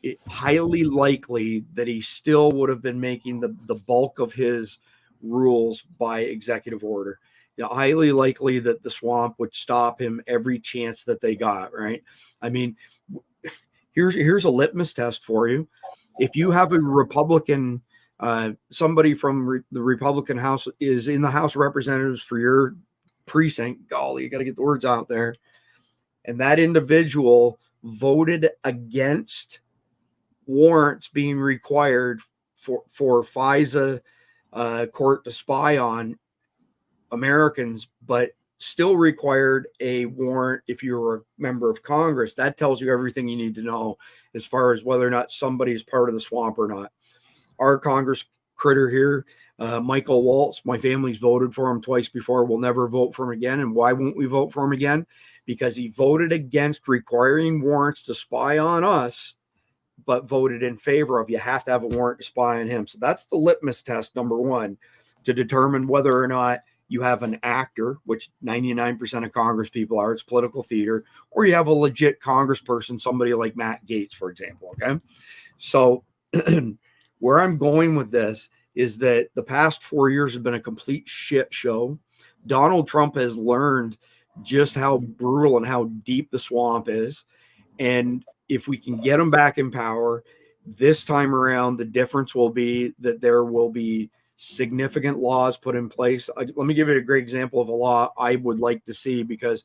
It's highly likely that he still would have been making the bulk of his rules by executive order. Highly likely that the swamp would stop him every chance that they got, right? I mean, here's a litmus test for you. If you have a Republican, somebody from the Republican House is in the House of Representatives for your precinct, golly, you got to get the words out there, and that individual voted against warrants being required for FISA court to spy on Americans, but still required a warrant if you're a member of Congress. That tells you everything you need to know as far as whether or not somebody is part of the swamp or not. Our Congress critter here, Michael Waltz, my family's voted for him twice before. We'll never vote for him again. And why won't we vote for him again? Because he voted against requiring warrants to spy on us, but voted in favor of you have to have a warrant to spy on him. So that's the litmus test, number one, to determine whether or not you have an actor, which 99% of Congress people are, it's political theater, or you have a legit congressperson, somebody like Matt Gaetz, for example, okay? So where I'm going with this is that the past 4 years have been a complete shit show. Donald Trump has learned just how brutal and how deep the swamp is. And if we can get him back in power, this time around, the difference will be that there will be significant laws put in place. Let me give you a great example of a law I would like to see, because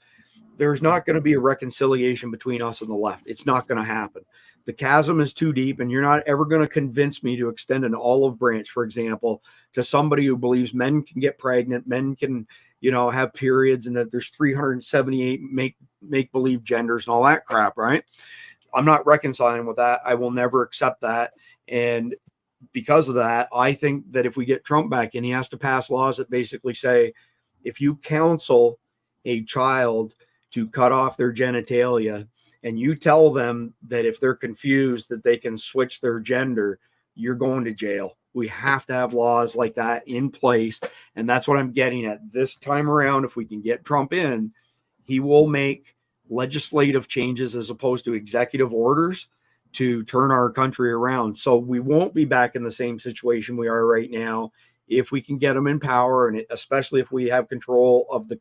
there's not going to be a reconciliation between us and the left. It's not going to happen. The chasm is too deep, and you're not ever going to convince me to extend an olive branch, for example, to somebody who believes men can get pregnant, men can, have periods, and that there's 378 make-believe genders and all that crap, right? I'm not reconciling with that. I will never accept that. And because of that, I think that if we get Trump back in, he has to pass laws that basically say, if you counsel a child to cut off their genitalia and you tell them that if they're confused that they can switch their gender, you're going to jail. We have to have laws like that in place. And that's what I'm getting at this time around. If we can get Trump in, he will make legislative changes as opposed to executive orders to turn our country around. So we won't be back in the same situation we are right now if we can get them in power, and especially if we have control of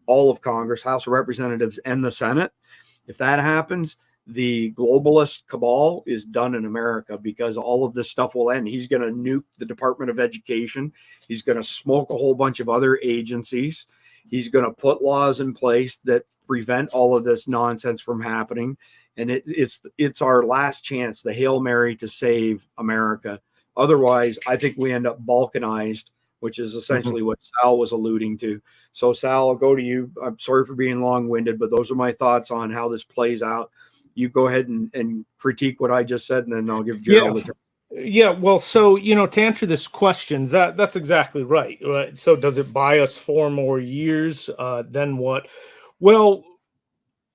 all of Congress, House of Representatives, and the Senate. If that happens, the globalist cabal is done in America, because all of this stuff will end. He's going to nuke the Department of Education. He's going to smoke a whole bunch of other agencies. He's going to put laws in place that prevent all of this nonsense from happening. And it's our last chance, the Hail Mary to save America. Otherwise, I think we end up balkanized, which is essentially what Sal was alluding to. So, Sal, I'll go to you. I'm sorry for being long-winded, but those are my thoughts on how this plays out. You go ahead and critique what I just said, and then I'll give Gerald the turn. Yeah, well, so, to answer this question, that's exactly right. So does it buy us 4 more years? Then what? Well,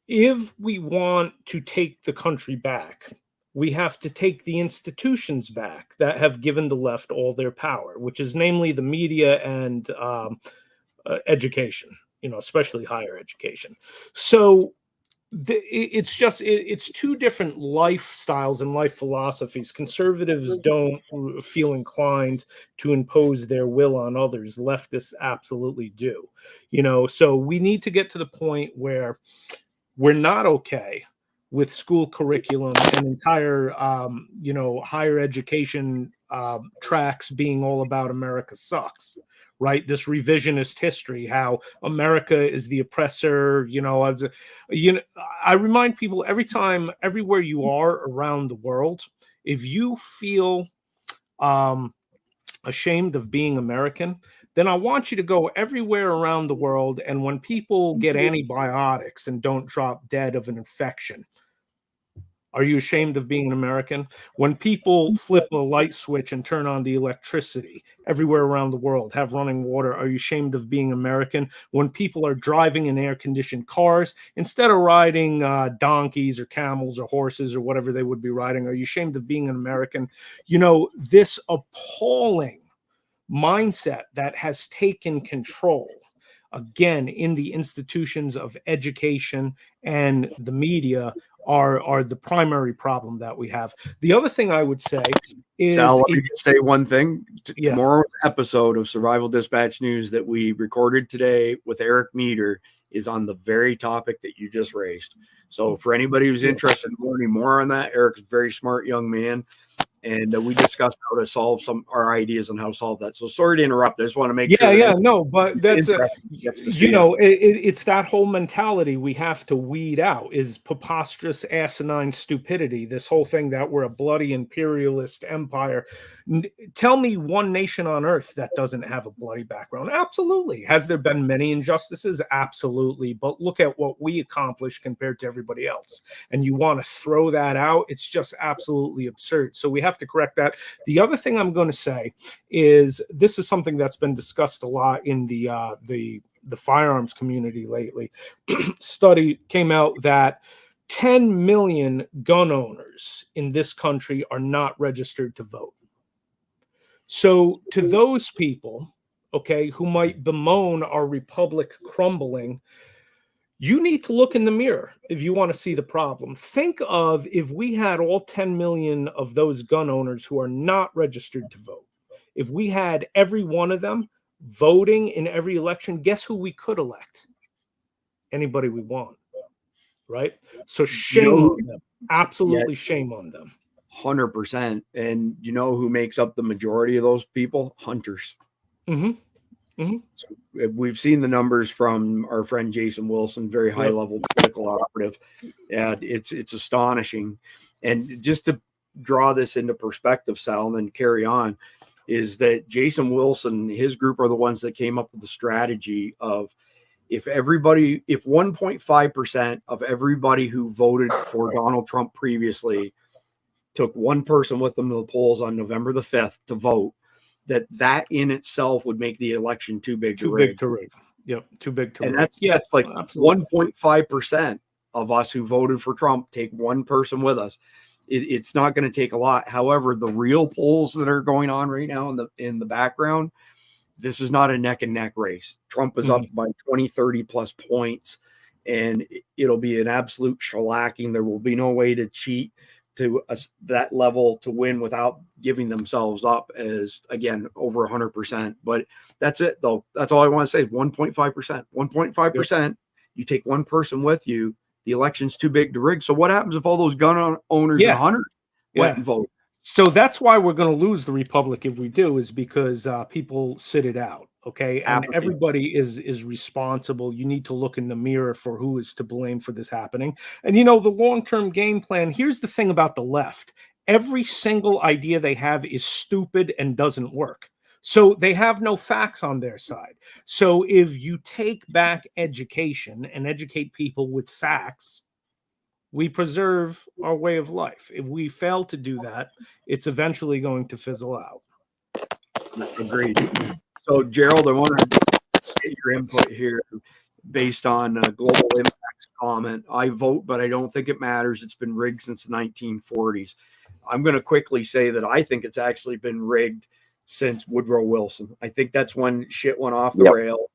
if we want to take the country back, we have to take the institutions back that have given the left all their power, which is namely the media and education, especially higher education. So it's two different lifestyles and life philosophies. Conservatives don't feel inclined to impose their will on others. Leftists absolutely do. So we need to get to the point where we're not okay with school curriculum and entire higher education tracks being all about America sucks, right? This revisionist history, how America is the oppressor. I remind people everywhere you are around the world, if you feel ashamed of being American, then I want you to go everywhere around the world, and when people get antibiotics and don't drop dead of an infection, are you ashamed of being an American? When people flip a light switch and turn on the electricity everywhere around the world, have running water, are you ashamed of being American? When people are driving in air-conditioned cars, instead of riding donkeys or camels or horses or whatever they would be riding, are you ashamed of being an American? This appalling mindset that has taken control, again, in the institutions of education and the media are the primary problem that we have. The other thing I would say is, Sal, let me just say one thing. Tomorrow's episode of Survival Dispatch News that we recorded today with Eric Meter is on the very topic that you just raised. So for anybody who's interested in learning more on that, Eric's a very smart young man. And we discussed how to solve our ideas on how to solve that. So sorry to interrupt. I just want to make sure. No, but that's it's that whole mentality we have to weed out, is preposterous, asinine stupidity. This whole thing that we're a bloody imperialist empire. Tell me one nation on earth that doesn't have a bloody background. Absolutely. Has there been many injustices? Absolutely. But look at what we accomplished compared to everybody else. And you want to throw that out? It's just absolutely absurd. So we have to correct that. The other thing I'm going to say is, this is something that's been discussed a lot in the firearms community lately. Study came out that 10 million gun owners in this country are not registered to vote. So to those people, okay, who might bemoan our republic crumbling, you need to look in the mirror if you want to see the problem. Think of if we had all 10 million of those gun owners who are not registered to vote. If we had every one of them voting in every election, guess who we could elect? Anybody we want, right? So shame on them. Absolutely shame on them. 100%. And you know who makes up the majority of those people? Hunters. Mm-hmm. Mm-hmm. So we've seen the numbers from our friend Jason Wilson, very high level political operative, and it's astonishing. And just to draw this into perspective, Sal, and then carry on, is that Jason Wilson, his group are the ones that came up with the strategy of, if 1.5% of everybody who voted for Donald Trump previously took one person with them to the polls on November the 5th to vote, that in itself would make the election too big to rig. Yep, too big to rig. And that's like 1.5% of us who voted for Trump take one person with us. It's not going to take a lot. However, the real polls that are going on right now in the background, this is not a neck and neck race. Trump is up by 20, 30 plus points, and it'll be an absolute shellacking. There will be no way to cheat to that level to win without giving themselves up as, again, over 100%. But that's it, though. That's all I want to say. 1.5%. 1.5%. You take one person with you, the election's too big to rig. So what happens if all those gun owners and hunters went and voted? So that's why we're going to lose the republic if we do, is because people sit it out. Okay. And everybody is responsible. You need to look in the mirror for who is to blame for this happening. And, the long-term game plan, here's the thing about the left. Every single idea they have is stupid and doesn't work. So they have no facts on their side. So if you take back education and educate people with facts, we preserve our way of life. If we fail to do that, it's eventually going to fizzle out. Agreed. So, Gerald, I want to get your input here based on Global Impact's comment. I vote, but I don't think it matters. It's been rigged since the 1940s. I'm going to quickly say that I think it's actually been rigged since Woodrow Wilson. I think that's when shit went off the rail.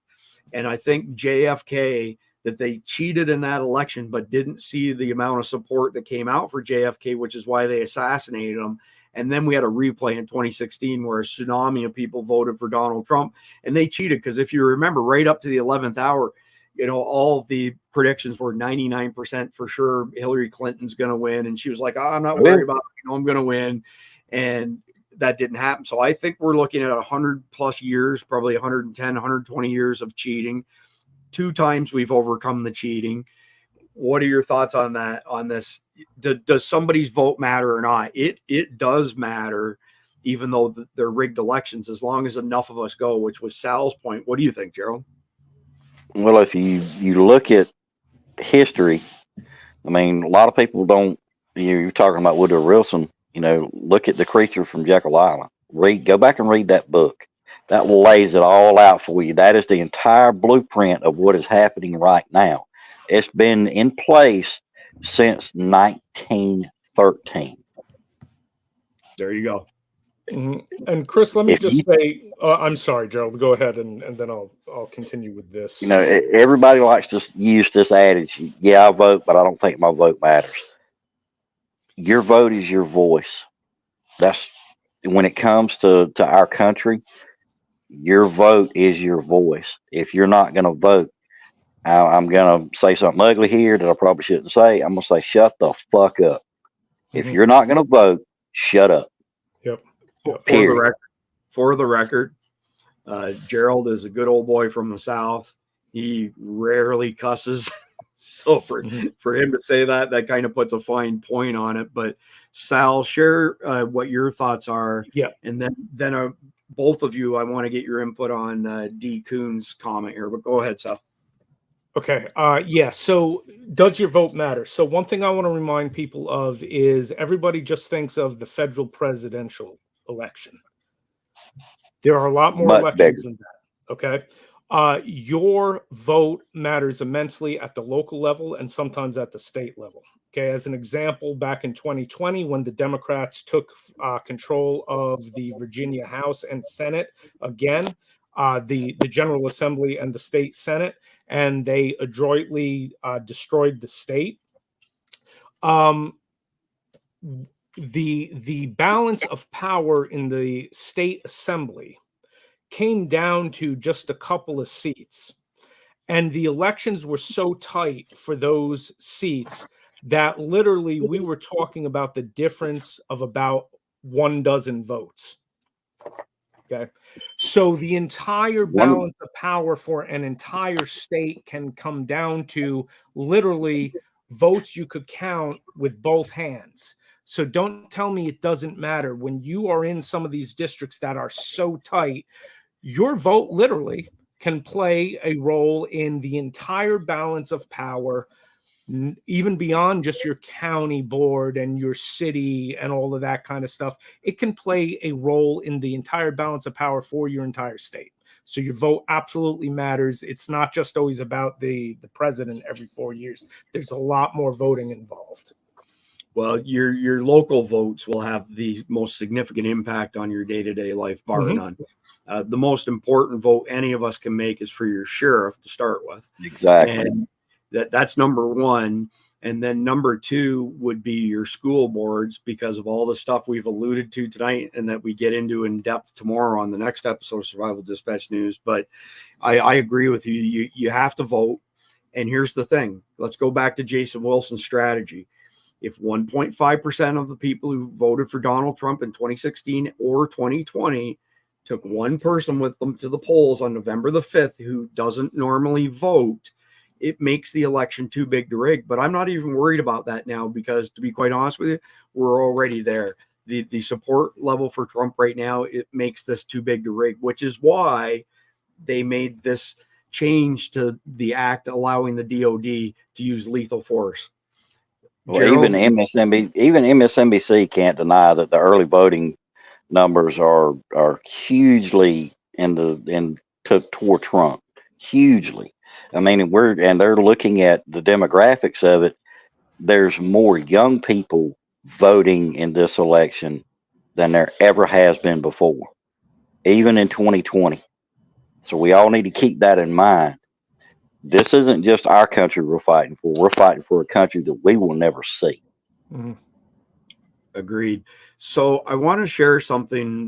And I think JFK that they cheated in that election, but didn't see the amount of support that came out for JFK, which is why they assassinated him. And then we had a replay in 2016 where a tsunami of people voted for Donald Trump, and they cheated. Because if you remember, right up to the 11th hour, all of the predictions were 99% for sure Hillary Clinton's going to win. And she was like, I'm not worried about it. I'm going to win. And that didn't happen. So I think we're looking at 100 plus years, probably 110, 120 years of cheating. 2 times we've overcome the cheating. What are your thoughts on that, on this? Does somebody's vote matter or not? It does matter, even though they're rigged elections, as long as enough of us go, which was Sal's point. What do you think, Gerald? Well, if you look at history, I mean, a lot of people don't, you're talking about Woodrow Wilson, look at The Creature from Jekyll Island. Go back and read that book. That lays it all out for you. That is the entire blueprint of what is happening right now. It's been in place since 1913. There you go. And Chris, let me just say, I'm sorry, Gerald, go ahead, and then I'll continue with this. Everybody likes to use this adage, yeah, I vote, but I don't think my vote matters. Your vote is your voice. That's when it comes to our country. Your vote is your voice. If you're not going to vote, I'm going to say something ugly here that I probably shouldn't say. I'm going to say, shut the fuck up. If you're not going to vote, shut up. Yep. For the record, Gerald is a good old boy from the South. He rarely cusses. So for him to say that kind of puts a fine point on it. But Sal, share what your thoughts are. Yeah. And then both of you, I want to get your input on D. Coon's comment here. But go ahead, Sal. Okay. Yeah. So does your vote matter? So one thing I want to remind people of is everybody just thinks of the federal presidential election. There are a lot more elections than that. Okay. Your vote matters immensely at the local level and sometimes at the state level. Okay. As an example, back in 2020, when the Democrats took control of the Virginia House and Senate again, the General Assembly and the state Senate, and they adroitly destroyed the state. The balance of power in the state assembly came down to just a couple of seats, and the elections were so tight for those seats that literally we were talking about the difference of about 12 votes. Okay. So the entire balance of power for an entire state can come down to literally votes you could count with both hands. So don't tell me it doesn't matter. When you are in some of these districts that are so tight, your vote literally can play a role in the entire balance of power, even beyond just your county board and your city and all of that kind of stuff. It can play a role in the entire balance of power for your entire state. So your vote absolutely matters. It's not just always about the president every 4 years. There's a lot more voting involved. Well, your local votes will have the most significant impact on your day-to-day life, bar none. The most important vote any of us can make is for your sheriff to start with. Exactly. And that's number one. And then number two would be your school boards, because of all the stuff we've alluded to tonight and that we get into in depth tomorrow on the next episode of Survival Dispatch News. But I agree with you. You have to vote. And here's the thing. Let's go back to Jason Wilson's strategy. If 1.5% of the people who voted for Donald Trump in 2016 or 2020 took one person with them to the polls on November the 5th who doesn't normally vote, it makes the election too big to rig. But I'm not even worried about that now, because to be quite honest with you, we're already there. The support level for Trump right now, it makes this too big to rig, which is why they made this change to the act allowing the DOD to use lethal force. Well, even MSNBC can't deny that the early voting numbers are hugely toward Trump, hugely. I mean, they're looking at the demographics of it. There's more young people voting in this election than there ever has been before, even in 2020. So we all need to keep that in mind. this isn't just our country we're fighting for. We're fighting for a country that we will never see. Mhm. Agreed. So I want to share something.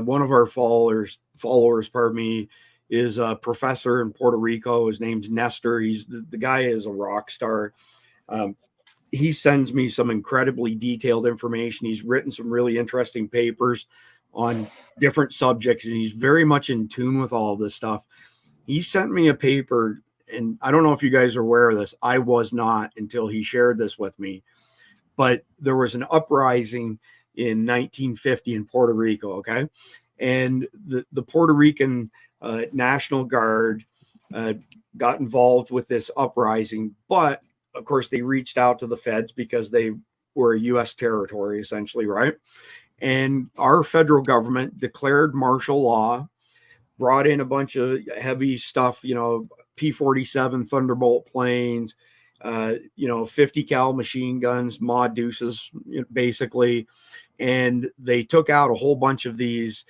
One of our followers, pardon me, is a professor in Puerto Rico. His name's Nestor. He's the guy is a rock star. Um, he sends me some incredibly detailed information. He's written some really interesting papers on different subjects, and he's very much in tune with all of this stuff. He sent me a paper, and I don't know if you guys are aware of this. I was not until he shared this with me. But there was an uprising in 1950 in Puerto Rico, okay? And the Puerto Rican National Guard got involved with this uprising, but of course they reached out to the feds because they were a U.S. territory, essentially, right? And our federal government declared martial law, brought in a bunch of heavy stuff, P-47 Thunderbolt planes, 50 cal machine guns, mod deuces, basically. And they took out a whole bunch of these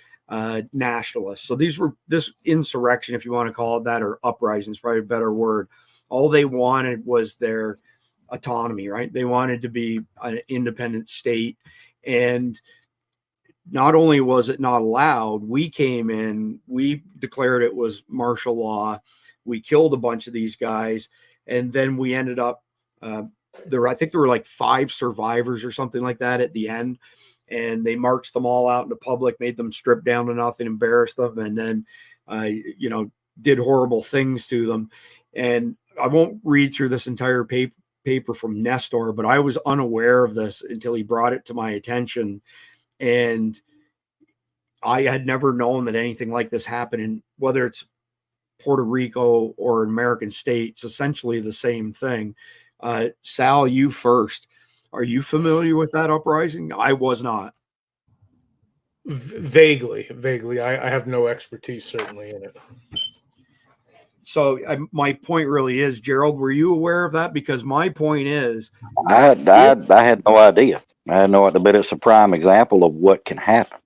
nationalists. So this insurrection, if you want to call it that, or uprising is probably a better word. All they wanted was their autonomy, right? They wanted to be an independent state. And not only was it not allowed, we came in, we declared it was martial law. We killed a bunch of these guys. And then we ended up, I think there were like 5 survivors or something like that at the end. And they marched them all out into public, made them strip down to nothing, embarrassed them, and then, did horrible things to them. And I won't read through this entire paper from Nestor, but I was unaware of this until he brought it to my attention. And I had never known that anything like this happened. And whether it's Puerto Rico or American states, essentially the same thing. Sal, you first. Are you familiar with that uprising? I was not. Vaguely. I have no expertise certainly in it. So my point really is, Gerald, were you aware of that? Because my point is, I had no idea. I had no idea, but it's a prime example of what can happen.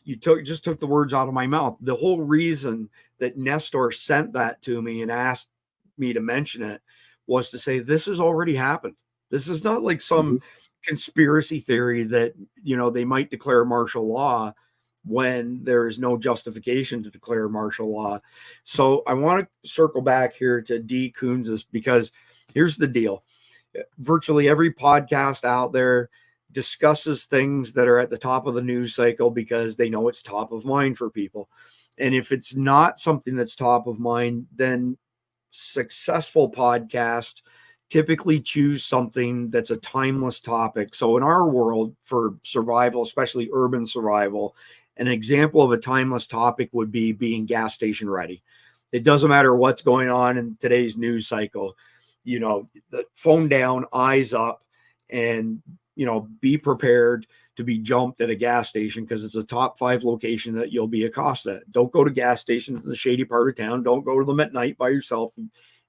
You just took the words out of my mouth. The whole reason that Nestor sent that to me and asked me to mention it was to say this has already happened. This is not like some conspiracy theory that they might declare martial law when there is no justification to declare martial law. So I want to circle back here to D. Coons, because here's the deal. Virtually every podcast out there discusses things that are at the top of the news cycle because they know it's top of mind for people. And if it's not something that's top of mind, then successful podcasts typically choose something that's a timeless topic. So in our world, for survival, especially urban survival, an example of a timeless topic would be being gas station ready. It doesn't matter what's going on in today's news cycle, the phone down, eyes up, and be prepared to be jumped at a gas station because it's a top 5 location that you'll be accosted at. Don't go to gas stations in the shady part of town. Don't go to them at night by yourself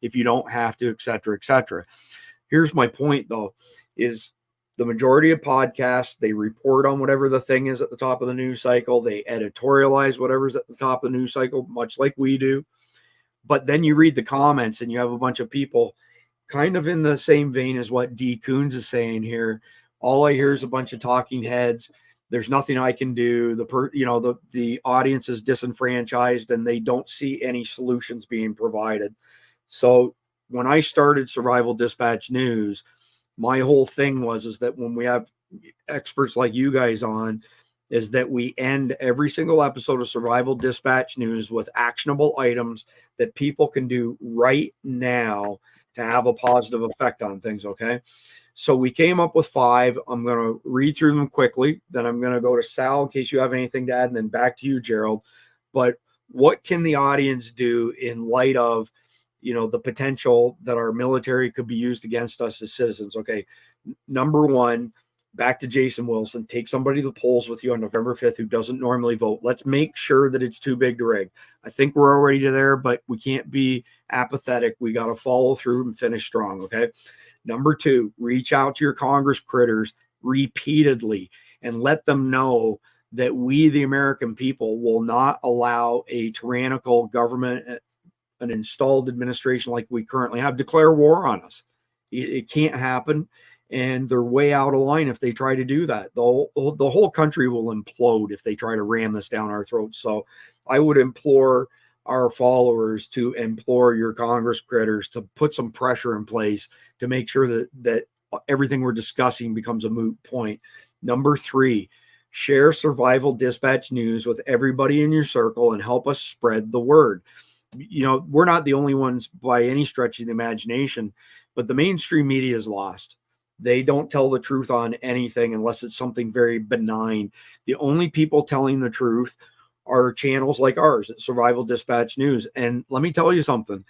if you don't have to, et cetera, et cetera. Here's my point, though, is the majority of podcasts, they report on whatever the thing is at the top of the news cycle. They editorialize whatever's at the top of the news cycle, much like we do. But then you read the comments and you have a bunch of people kind of in the same vein as what D. Coons is saying here. All I hear is a bunch of talking heads. There's nothing I can do. The audience is disenfranchised and they don't see any solutions being provided. So when I started Survival Dispatch News, my whole thing is that when we have experts like you guys on, is that we end every single episode of Survival Dispatch News with actionable items that people can do right now to have a positive effect on things. Okay. So we came up with 5. I'm going to read through them quickly. Then I'm going to go to Sal in case you have anything to add, and then back to you, Gerald. But what can the audience do in light of, the potential that our military could be used against us as citizens? Okay. Number 1, back to Jason Wilson, take somebody to the polls with you on November 5th who doesn't normally vote. Let's make sure that it's too big to rig. I think we're already there, but we can't be apathetic. We got to follow through and finish strong. Okay. Number 2, reach out to your Congress critters repeatedly and let them know that we, the American people, will not allow a tyrannical government an installed administration like we currently have declare war on us. It can't happen. And they're way out of line if they try to do that. The whole country will implode if they try to ram this down our throats. So I would implore our followers to implore your Congress critters to put some pressure in place to make sure that everything we're discussing becomes a moot point. Number 3, share survival dispatch news with everybody in your circle and help us spread the word. You know, we're not the only ones by any stretch of the imagination, but the mainstream media is lost. They don't tell the truth on anything unless it's something very benign. The only people telling the truth are channels like ours at Survival Dispatch News. And let me tell you something.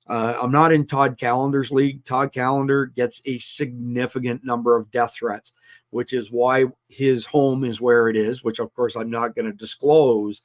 I'm not in Todd Callender's league. Todd Callender gets a significant number of death threats, which is why his home is where it is, which of course I'm not going to disclose,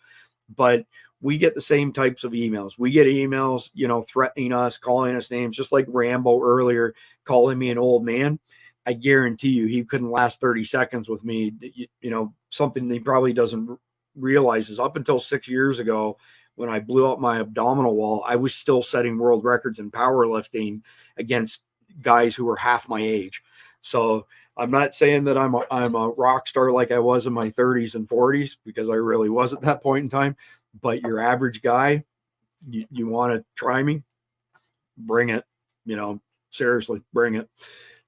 but we get the same types of emails. We get emails, you know, threatening us, calling us names, just like Rambo earlier, calling me an old man. I guarantee you he couldn't last 30 seconds with me. You know, something he probably doesn't realize is up until 6 years ago, when I blew up my abdominal wall, I was still setting world records in powerlifting against guys who were half my age. So I'm not saying that I'm a rock star like I was in my 30s and 40s, because I really was at that point in time. But your average guy, you want to try me? Bring it. You know, seriously, bring it.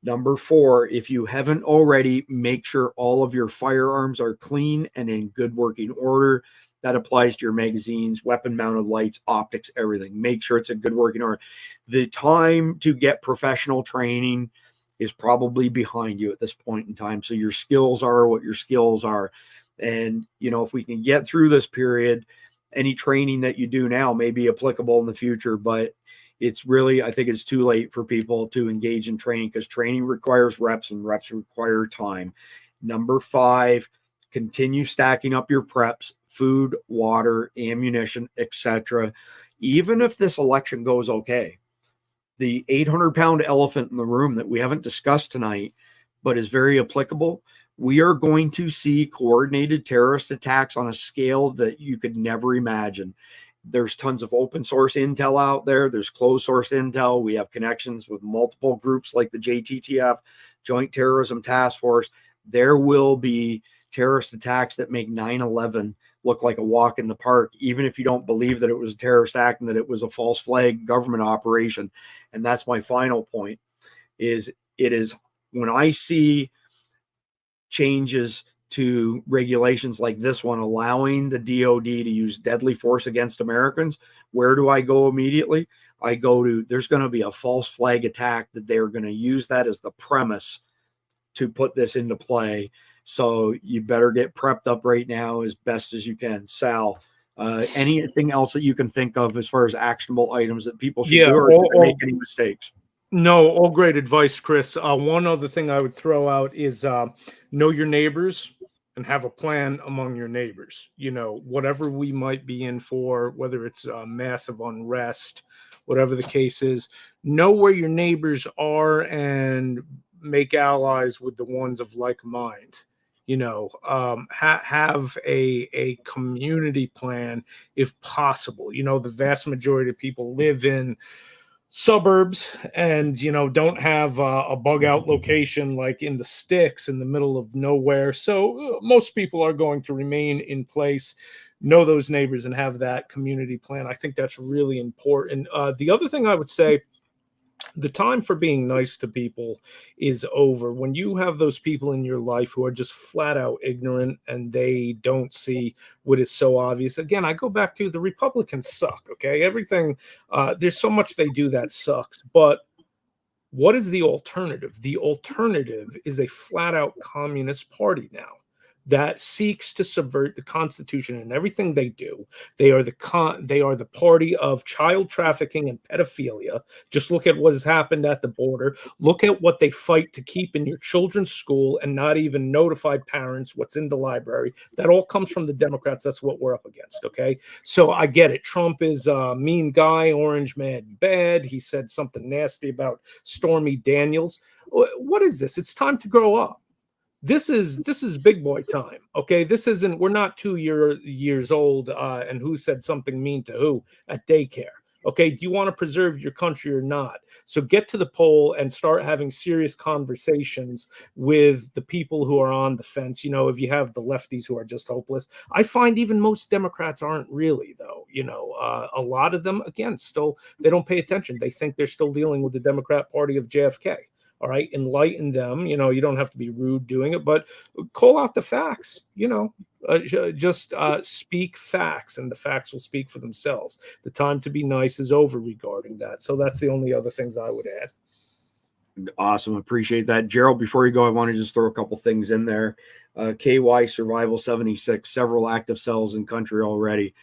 Number 4, if you haven't already, make sure all of your firearms are clean and in good working order. That applies to your magazines, weapon mounted lights, optics, everything. Make sure it's a good working order. The time to get professional training is probably behind you at this point in time. So your skills are what your skills are. And, you know, if we can get through this period, any training that you do now may be applicable in the future, but it's really, I think it's too late for people to engage in training, because training requires reps and reps require time. Number 5, continue stacking up your preps, food, water, ammunition, etc. Even if this election goes okay, the 800-pound elephant in the room that we haven't discussed tonight, but is very applicable, we are going to see coordinated terrorist attacks on a scale that you could never imagine. There's tons of open source intel out there. There's closed source intel. We have connections with multiple groups like the JTTF, Joint Terrorism Task Force. There will be terrorist attacks that make 9/11 look like a walk in the park, even if you don't believe that it was a terrorist act and that it was a false flag government operation. And that's my final point, is when I see changes to regulations like this one, allowing the DOD to use deadly force against Americans, where do I go immediately? I go to, there's going to be a false flag attack that they're going to use that as the premise to put this into play. So you better get prepped up right now as best as you can. Sal, anything else that you can think of as far as actionable items that people should do, or should I make any mistakes? No, all great advice, Chris. One other thing I would throw out is know your neighbors and have a plan among your neighbors. You know, whatever we might be in for, whether it's massive unrest, whatever the case is, know where your neighbors are and make allies with the ones of like mind. You know, have a community plan if possible. You know, the vast majority of people live in suburbs and, you know, don't have a bug out location like in the sticks in the middle of nowhere. So most people are going to remain in place, know those neighbors, and have that community plan. I think that's really important. The other thing I would say, the time for being nice to people is over. When you have those people in your life who are just flat out ignorant and they don't see what is so obvious. Again, I go back to the Republicans suck. Okay. Everything, there's so much they do that sucks, but what is the alternative? The alternative is a flat out communist party now that seeks to subvert the Constitution and everything they do. They are the party of child trafficking and pedophilia. Just look at what has happened at the border. Look at what they fight to keep in your children's school and not even notify parents what's in the library. That all comes from the Democrats. That's what we're up against, okay? So I get it. Trump is a mean guy, orange man bad. He said something nasty about Stormy Daniels. What is this? It's time to grow up. This is big boy time. Okay. This isn't, we're not 2 years old and who said something mean to who at daycare. Okay, do you want to preserve your country or not? So get to the poll and start having serious conversations with the people who are on the fence. You know, if you have the lefties who are just hopeless, I find even most Democrats aren't really, though. You know, a lot of them, again, still, they don't pay attention. They think they're still dealing with the Democrat Party of JFK. All right, enlighten them. You know, you don't have to be rude doing it, but call out the facts. You know, just speak facts, and the facts will speak for themselves. The time to be nice is over regarding that. So that's the only other things I would add. Awesome. Appreciate that. Gerald, before you go, I want to just throw a couple things in there. KY Survival 76, several active cells in country already.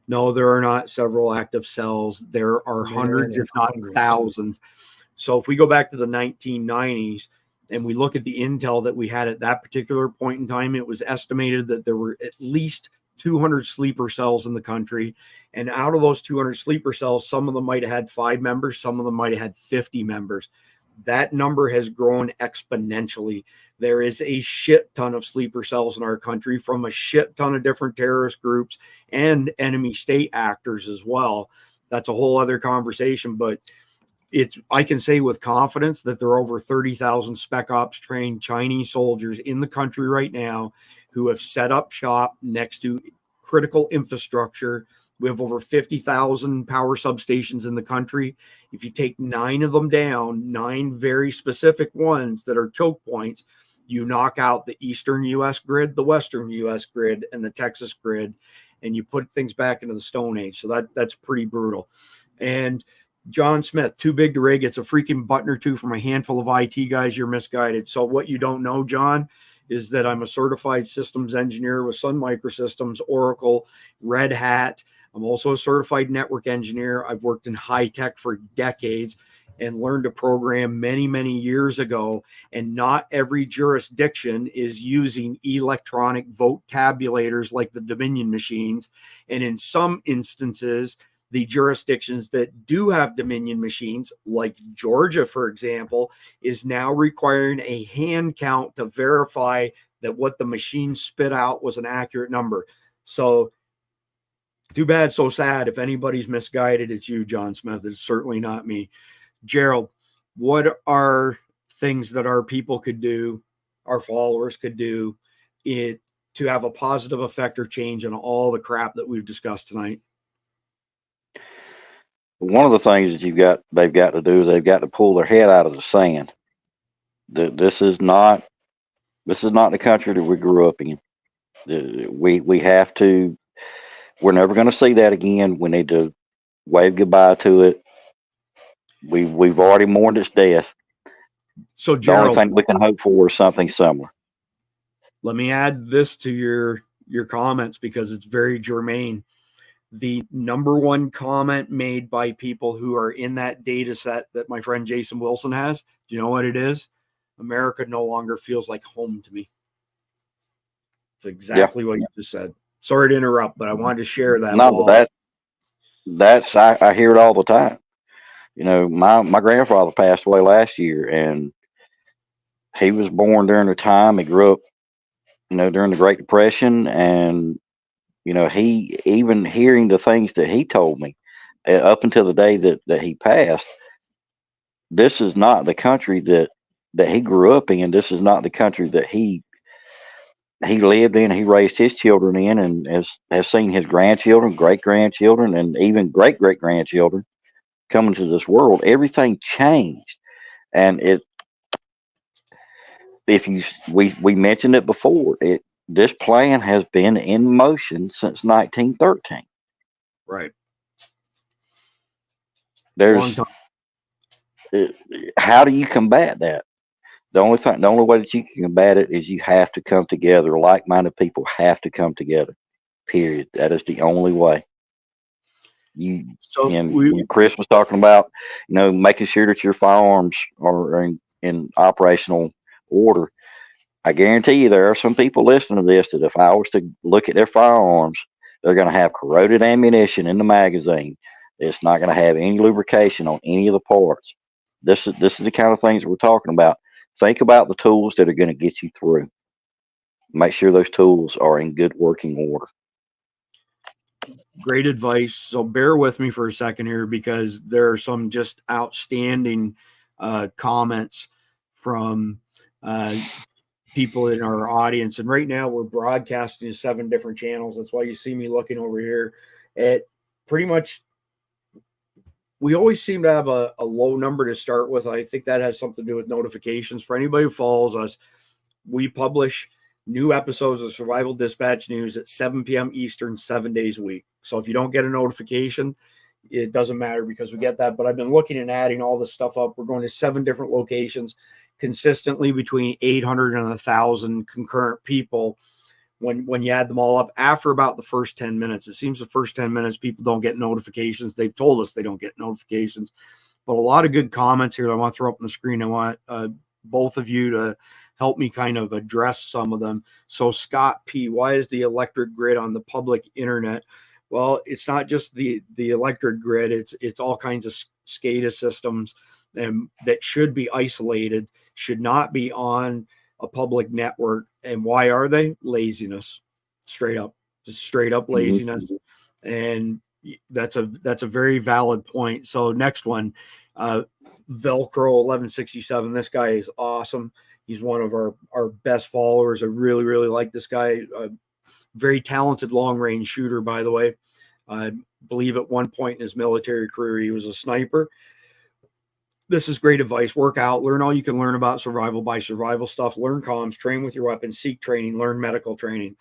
No, there are not several active cells. There are hundreds, if not thousands. So if we go back to the 1990s and we look at the intel that we had at that particular point in time, it was estimated that there were at least 200 sleeper cells in the country. And out of those 200 sleeper cells, some of them might have had 5 members, some of them might have had 50 members. That number has grown exponentially. There is a shit ton of sleeper cells in our country from a shit ton of different terrorist groups and enemy state actors as well. That's a whole other conversation, but I can say with confidence that there are over 30,000 spec ops trained Chinese soldiers in the country right now who have set up shop next to critical infrastructure. We have over 50,000 power substations in the country. If you take 9 of them down, 9 very specific ones that are choke points, you knock out the eastern U.S. grid, the western U.S. grid, and the Texas grid, and you put things back into the Stone Age. So that's pretty brutal. And John Smith, too big to rig. It's a freaking button or two from a handful of IT guys. You're misguided. So what you don't know, John, is that I'm a certified systems engineer with Sun Microsystems, Oracle, Red Hat. I'm also a certified network engineer. I've worked in high tech for decades and learned to program many, many years ago. And not every jurisdiction is using electronic vote tabulators like the Dominion machines. And in some instances, the jurisdictions that do have Dominion machines, like Georgia, for example, is now requiring a hand count to verify that what the machine spit out was an accurate number. So too bad, so sad. If anybody's misguided, it's you, John Smith. It's certainly not me. Gerald, what are things that our people could do, our followers could do to have a positive effect or change on all the crap that we've discussed tonight? One of the things that they've got to do is they've got to pull their head out of the sand. This is not the country that we grew up in. We have to. We're never going to see that again. We need to wave goodbye to it. We've already mourned its death. So Gerald, the only thing we can hope for is something similar. Let me add this to your comments because it's very germane. The number one comment made by people who are in that data set that my friend Jason Wilson has, do you know what it is? America no longer feels like home to me. It's exactly what you just said. Sorry to interrupt, but I wanted to share that. No, but I hear it all the time. You know, my grandfather passed away last year, and he was born during the time he grew up, you know, during the Great Depression, and you know, he, even hearing the things that he told me up until the day that he passed, this is not the country that he grew up in. This is not the country that he lived in. He raised his children in, and has seen his grandchildren, great grandchildren, and even great great grandchildren coming to this world. Everything changed, and we mentioned it before. This plan has been in motion since 1913. Right. There's how do you combat that? The only way that you can combat it is you have to come together. Like-minded people have to come together. Period. That is the only way. Chris was talking about, you know, making sure that your firearms are in operational order. I guarantee you there are some people listening to this that if I was to look at their firearms, they're going to have corroded ammunition in the magazine. It's not going to have any lubrication on any of the parts. This is the kind of things we're talking about. Think about the tools that are going to get you through. Make sure those tools are in good working order. great advice. So bear with me for a second here, because there are some just outstanding comments from people in our audience. And right now we're broadcasting to 7 different channels. That's why you see me looking over here at pretty much, we always seem to have a low number to start with. I think that has something to do with notifications. For anybody who follows us, we publish new episodes of Survival Dispatch News at 7 p.m. Eastern, 7 days a week. So if you don't get a notification, it doesn't matter, because we get that. But I've been looking and adding all this stuff up. We're going to 7 different locations, consistently between 800 and 1,000 concurrent people. When you add them all up after about the first 10 minutes, it seems the first 10 minutes people don't get notifications. They've told us they don't get notifications, but a lot of good comments here that I want to throw up on the screen. I want both of you to help me kind of address some of them. So Scott P, why is the electric grid on the public internet? Well, it's not just the electric grid. It's all kinds of SCADA systems that should be isolated, should not be on a public network. And why are they? Laziness, straight up, just straight up laziness. And that's a very valid point. So next one, Velcro 1167. This guy is awesome. He's one of our best followers. I really, really like this guy. Very talented long range shooter, by the way. I believe at one point in his military career, he was a sniper. This is great advice. Work out, learn all you can learn about survival by survival stuff, learn comms, train with your weapons, seek training, learn medical training.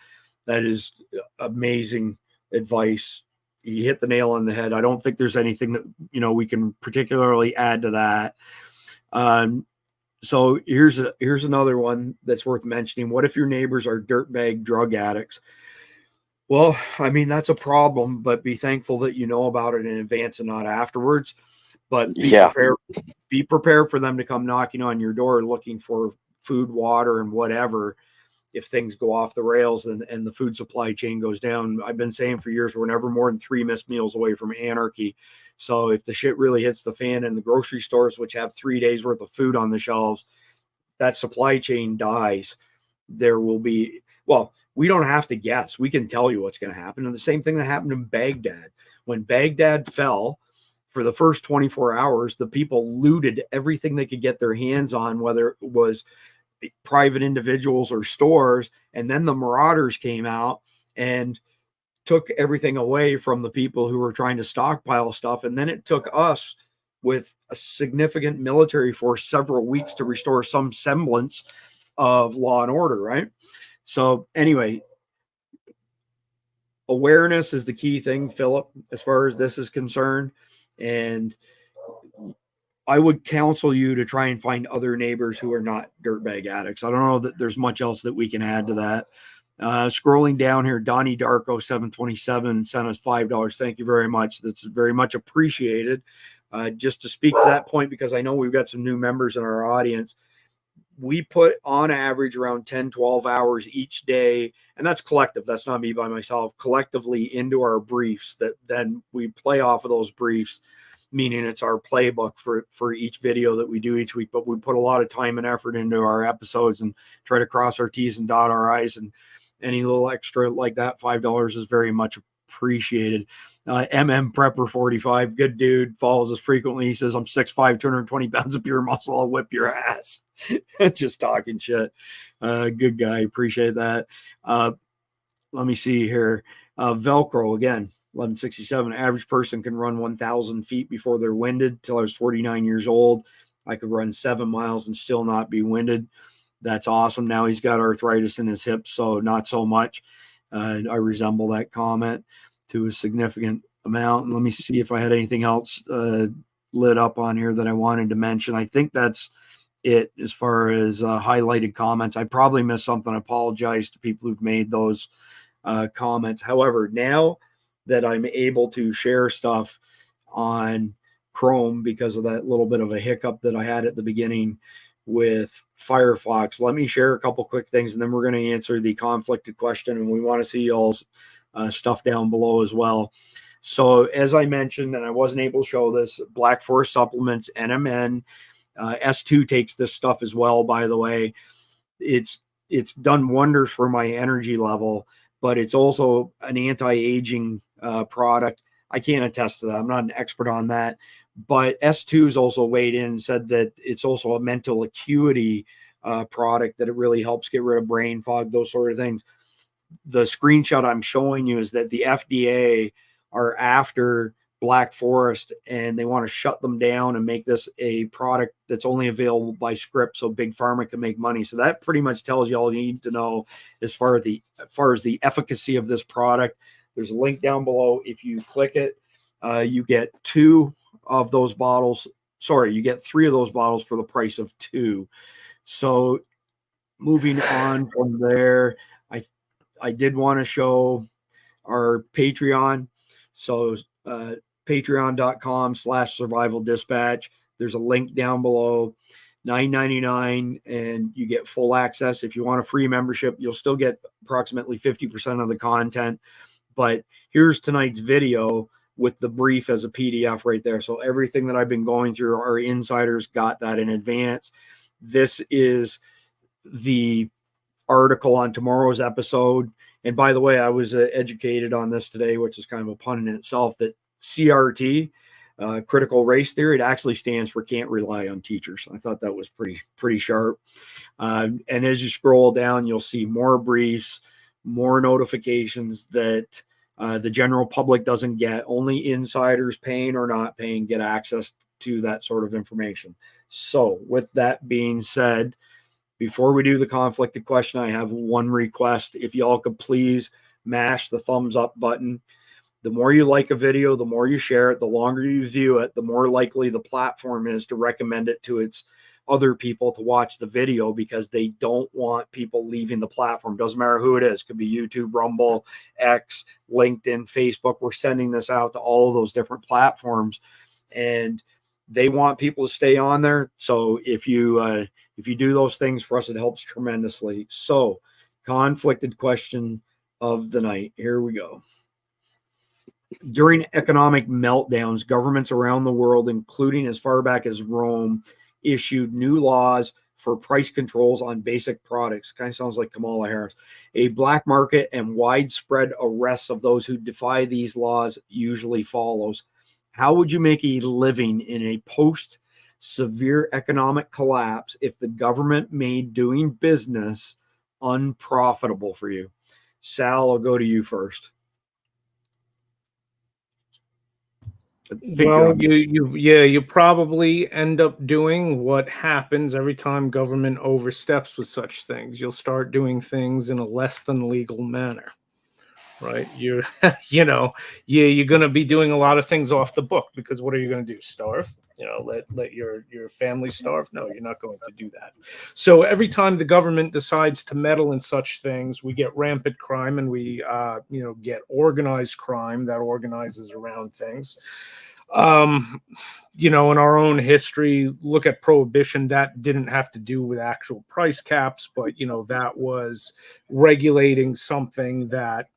That is amazing advice. You hit the nail on the head. I don't think there's anything that, we can particularly add to that. So here's another one that's worth mentioning. What if your neighbors are dirtbag drug addicts? Well, I mean, that's a problem, but be thankful that you know about it in advance and not afterwards. But be prepared for them to come knocking on your door looking for food, water, and whatever if things go off the rails and the food supply chain goes down. I've been saying for years, we're never more than 3 missed meals away from anarchy. So if the shit really hits the fan in the grocery stores, which have 3 days worth of food on the shelves, that supply chain dies. There will be, we don't have to guess. We can tell you what's going to happen. And the same thing that happened in Baghdad. When Baghdad fell, for the first 24 hours, the people looted everything they could get their hands on, whether it was private individuals or stores. And then the marauders came out and took everything away from the people who were trying to stockpile stuff. And then it took us, with a significant military force, several weeks to restore some semblance of law and order, right? So anyway, awareness is the key thing, Philip, as far as this is concerned. And I would counsel you to try and find other neighbors who are not dirtbag addicts. I don't know that there's much else that we can add to that. Scrolling down here, Donnie Darko 727 sent us $5. Thank you very much. That's very much appreciated. Just to speak to that point, because I know we've got some new members in our audience, we put on average around 10, 12 hours each day, and that's collective. That's not me by myself, collectively into our briefs that then we play off of those briefs, meaning it's our playbook for each video that we do each week. But we put a lot of time and effort into our episodes and try to cross our T's and dot our I's, and any little extra like that, $5 is very much appreciated. MM Prepper 45, good dude, follows us frequently. He says, I'm 6'5", 220 pounds of pure muscle. I'll whip your ass. Just talking shit. Good guy. Appreciate that. Let me see here. Velcro again, 1167. Average person can run 1,000 feet before they're winded. Till I was 49 years old, I could run 7 miles and still not be winded. That's awesome. Now he's got arthritis in his hips, so not so much. I resemble that comment to a significant amount. And let me see if I had anything else lit up on here that I wanted to mention. I think that's it as far as highlighted comments. I probably missed something. I apologize to people who've made those comments. However, now that I'm able to share stuff on Chrome because of that little bit of a hiccup that I had at the beginning with Firefox, let me share a couple quick things, and then we're going to answer the conflicted question, and we want to see y'all's stuff down below as well. So as I mentioned, and I wasn't able to show this, Black Forest Supplements, NMN, S2 takes this stuff as well, by the way. It's done wonders for my energy level, but it's also an anti-aging product. I can't attest to that. I'm not an expert on that. But S2's also weighed in and said that it's also a mental acuity product, that it really helps get rid of brain fog, those sort of things. The screenshot I'm showing you is that the FDA are after Black Forest, and they want to shut them down and make this a product that's only available by script so Big Pharma can make money. So that pretty much tells you all you need to know as far as the efficacy of this product. There's a link down below. If you click it, you get 2 of those bottles. Sorry, you get 3 of those bottles for the price of 2. So moving on from there, I did want to show our Patreon. So patreon.com/survival dispatch. There's a link down below, $9.99, and you get full access. If you want a free membership, you'll still get approximately 50% of the content. But here's tonight's video with the brief as a PDF right there. So everything that I've been going through, our insiders got that in advance. This is the article on tomorrow's episode. And by the way, I was educated on this today, which is kind of a pun in itself, that CRT, critical race theory, it actually stands for can't rely on teachers. I thought that was pretty sharp. And as you scroll down, you'll see more briefs, more notifications that the general public doesn't get. Only insiders, paying or not paying, get access to that sort of information. So with that being said, before we do the conflicted question, I have one request. If y'all could please mash the thumbs up button. The more you like a video, the more you share it, the longer you view it, the more likely the platform is to recommend it to its other people to watch the video, because they don't want people leaving the platform. Doesn't matter who it is. Could be YouTube, Rumble, X, LinkedIn, Facebook. We're sending this out to all of those different platforms, and they want people to stay on there. So if you do those things for us, it helps tremendously. So, conflicted question of the night. Here we go. During economic meltdowns, governments around the world, including as far back as Rome, issued new laws for price controls on basic products. Kind of sounds like Kamala Harris. A black market and widespread arrests of those who defy these laws usually follows. How would you make a living in a post-severe economic collapse if the government made doing business unprofitable for you? Sal, I'll go to you first. Well, you probably end up doing what happens every time government oversteps with such things. You'll start doing things in a less than legal manner, right? You're you're going to be doing a lot of things off the book, because what are you going to do? Starve? Let your family starve? No, you're not going to do that. So every time the government decides to meddle in such things, we get rampant crime, and we get organized crime that organizes around things. In our own history, look at prohibition. That didn't have to do with actual price caps, but that was regulating something that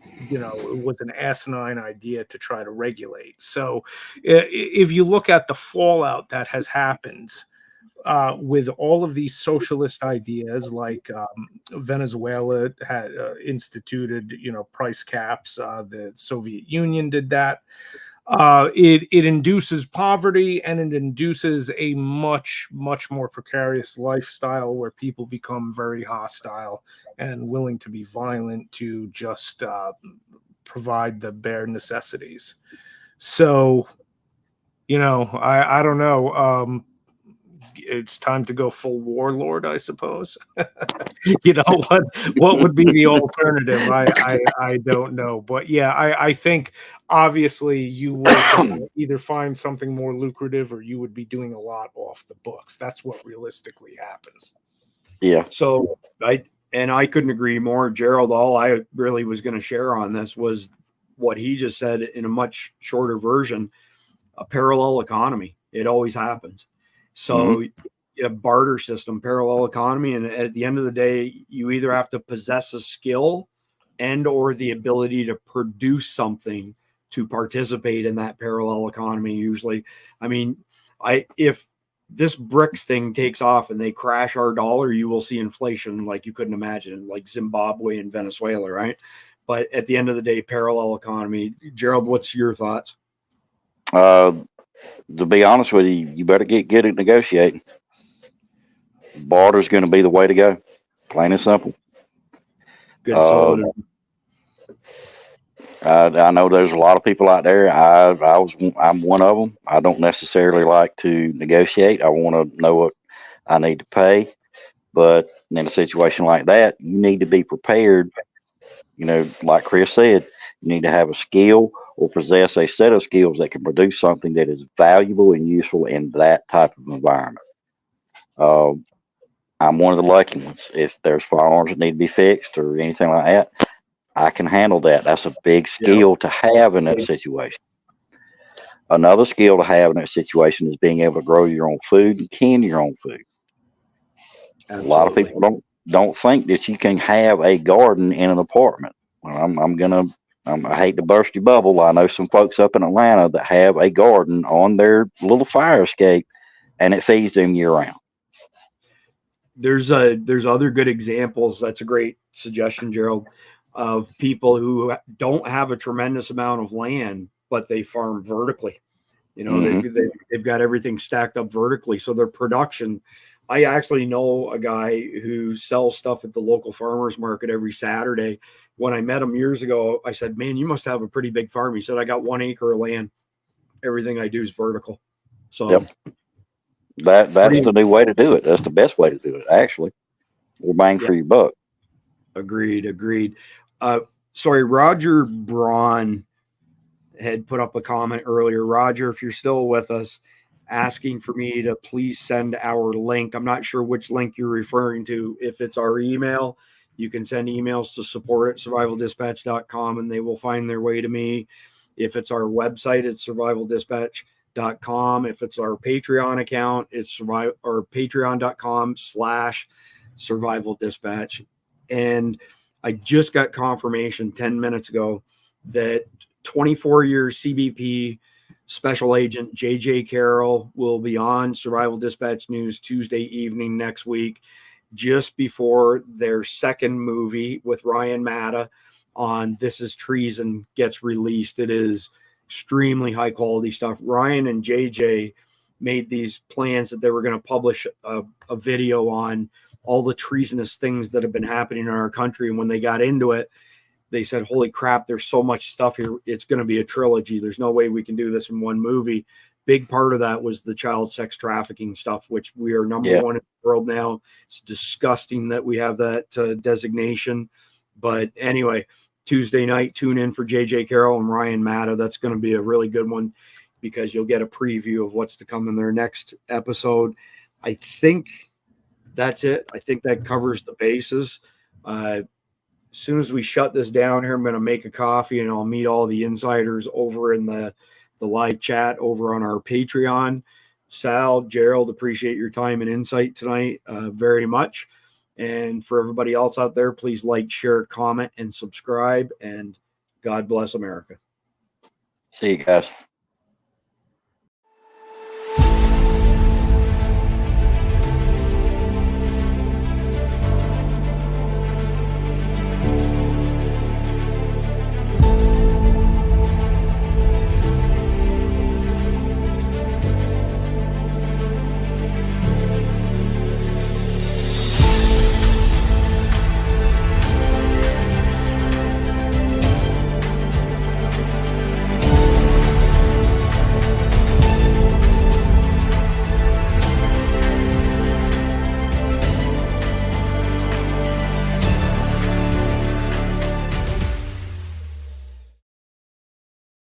it was an asinine idea to try to regulate. So if you look at the fallout that has happened with all of these socialist ideas, like Venezuela had instituted, price caps. The Soviet Union did that. It induces poverty, and it induces a much, much more precarious lifestyle where people become very hostile and willing to be violent to just provide the bare necessities. So, I don't know. It's time to go full warlord, I suppose. What would be the alternative? I don't know, but yeah, I think obviously you would either find something more lucrative, or you would be doing a lot off the books. That's what realistically happens. Yeah. So I couldn't agree more, Gerald. All I really was going to share on this was what he just said in a much shorter version. A parallel economy. It always happens. So a barter system, parallel economy, and at the end of the day, you either have to possess a skill and or the ability to produce something to participate in that parallel economy. Usually, I mean, if this BRICS thing takes off and they crash our dollar, you will see inflation like you couldn't imagine, like Zimbabwe and Venezuela, right? but at the end of the day, parallel economy. Gerald, what's your thoughts? To be honest with you, you better get good at negotiating. Barter's going to be the way to go, plain and simple. Good solid. I know there's a lot of people out there. I'm one of them. I don't necessarily like to negotiate. I want to know what I need to pay. But in a situation like that, you need to be prepared. You know, like Chris said, you need to have a skill or possess a set of skills that can produce something that is valuable and useful in that type of environment. I'm one of the lucky ones. If there's firearms that need to be fixed or anything like that, I can handle that. That's a big skill to have in that situation. Another skill to have in that situation is being able to grow your own food and can your own food. Absolutely. A lot of people don't think that you can have a garden in an apartment. Well, I hate to burst your bubble. I know some folks up in Atlanta that have a garden on their little fire escape, and it feeds them year round. There's other good examples. That's a great suggestion, Gerald, of people who don't have a tremendous amount of land, but they farm vertically. You know, they've got everything stacked up vertically. So their production, I actually know a guy who sells stuff at the local farmers market every Saturday. When I met him years ago, I said, man, you must have a pretty big farm. He said, I got 1 acre of land. Everything I do is vertical. So yep. That's the new way to do it. That's the best way to do it, actually. More bang for your buck. Agreed. Sorry, Roger Braun had put up a comment earlier. Roger, if you're still with us, asking for me to please send our link. I'm not sure which link you're referring to. If it's our email, you can send emails to support@survivaldispatch.com and they will find their way to me. If it's our website, it's survivaldispatch.com. If it's our Patreon account, it's patreon.com/survivaldispatch. And I just got confirmation 10 minutes ago that 24 years CBP Special Agent J.J. Carroll will be on Survival Dispatch News Tuesday evening next week, just before their second movie with Ryan Matta on This Is Treason gets released. It is extremely high quality stuff. Ryan and JJ made these plans that they were going to publish a video on all the treasonous things that have been happening in our country. And when they got into it, they said, holy crap, there's so much stuff here. It's going to be a trilogy. There's no way we can do this in one movie. Big part of that was the child sex trafficking stuff, which we are number one in the world now. It's disgusting that we have that designation. But anyway, Tuesday night, tune in for JJ Carroll and Ryan Matta. That's going to be a really good one because you'll get a preview of what's to come in their next episode. I think that's it. I think that covers the bases. As soon as we shut this down here, I'm going to make a coffee and I'll meet all the insiders over in the live chat over on our Patreon. Sal, Gerald, appreciate your time and insight tonight very much. And for everybody else out there, please like, share, comment, and subscribe. And God bless America. See you guys.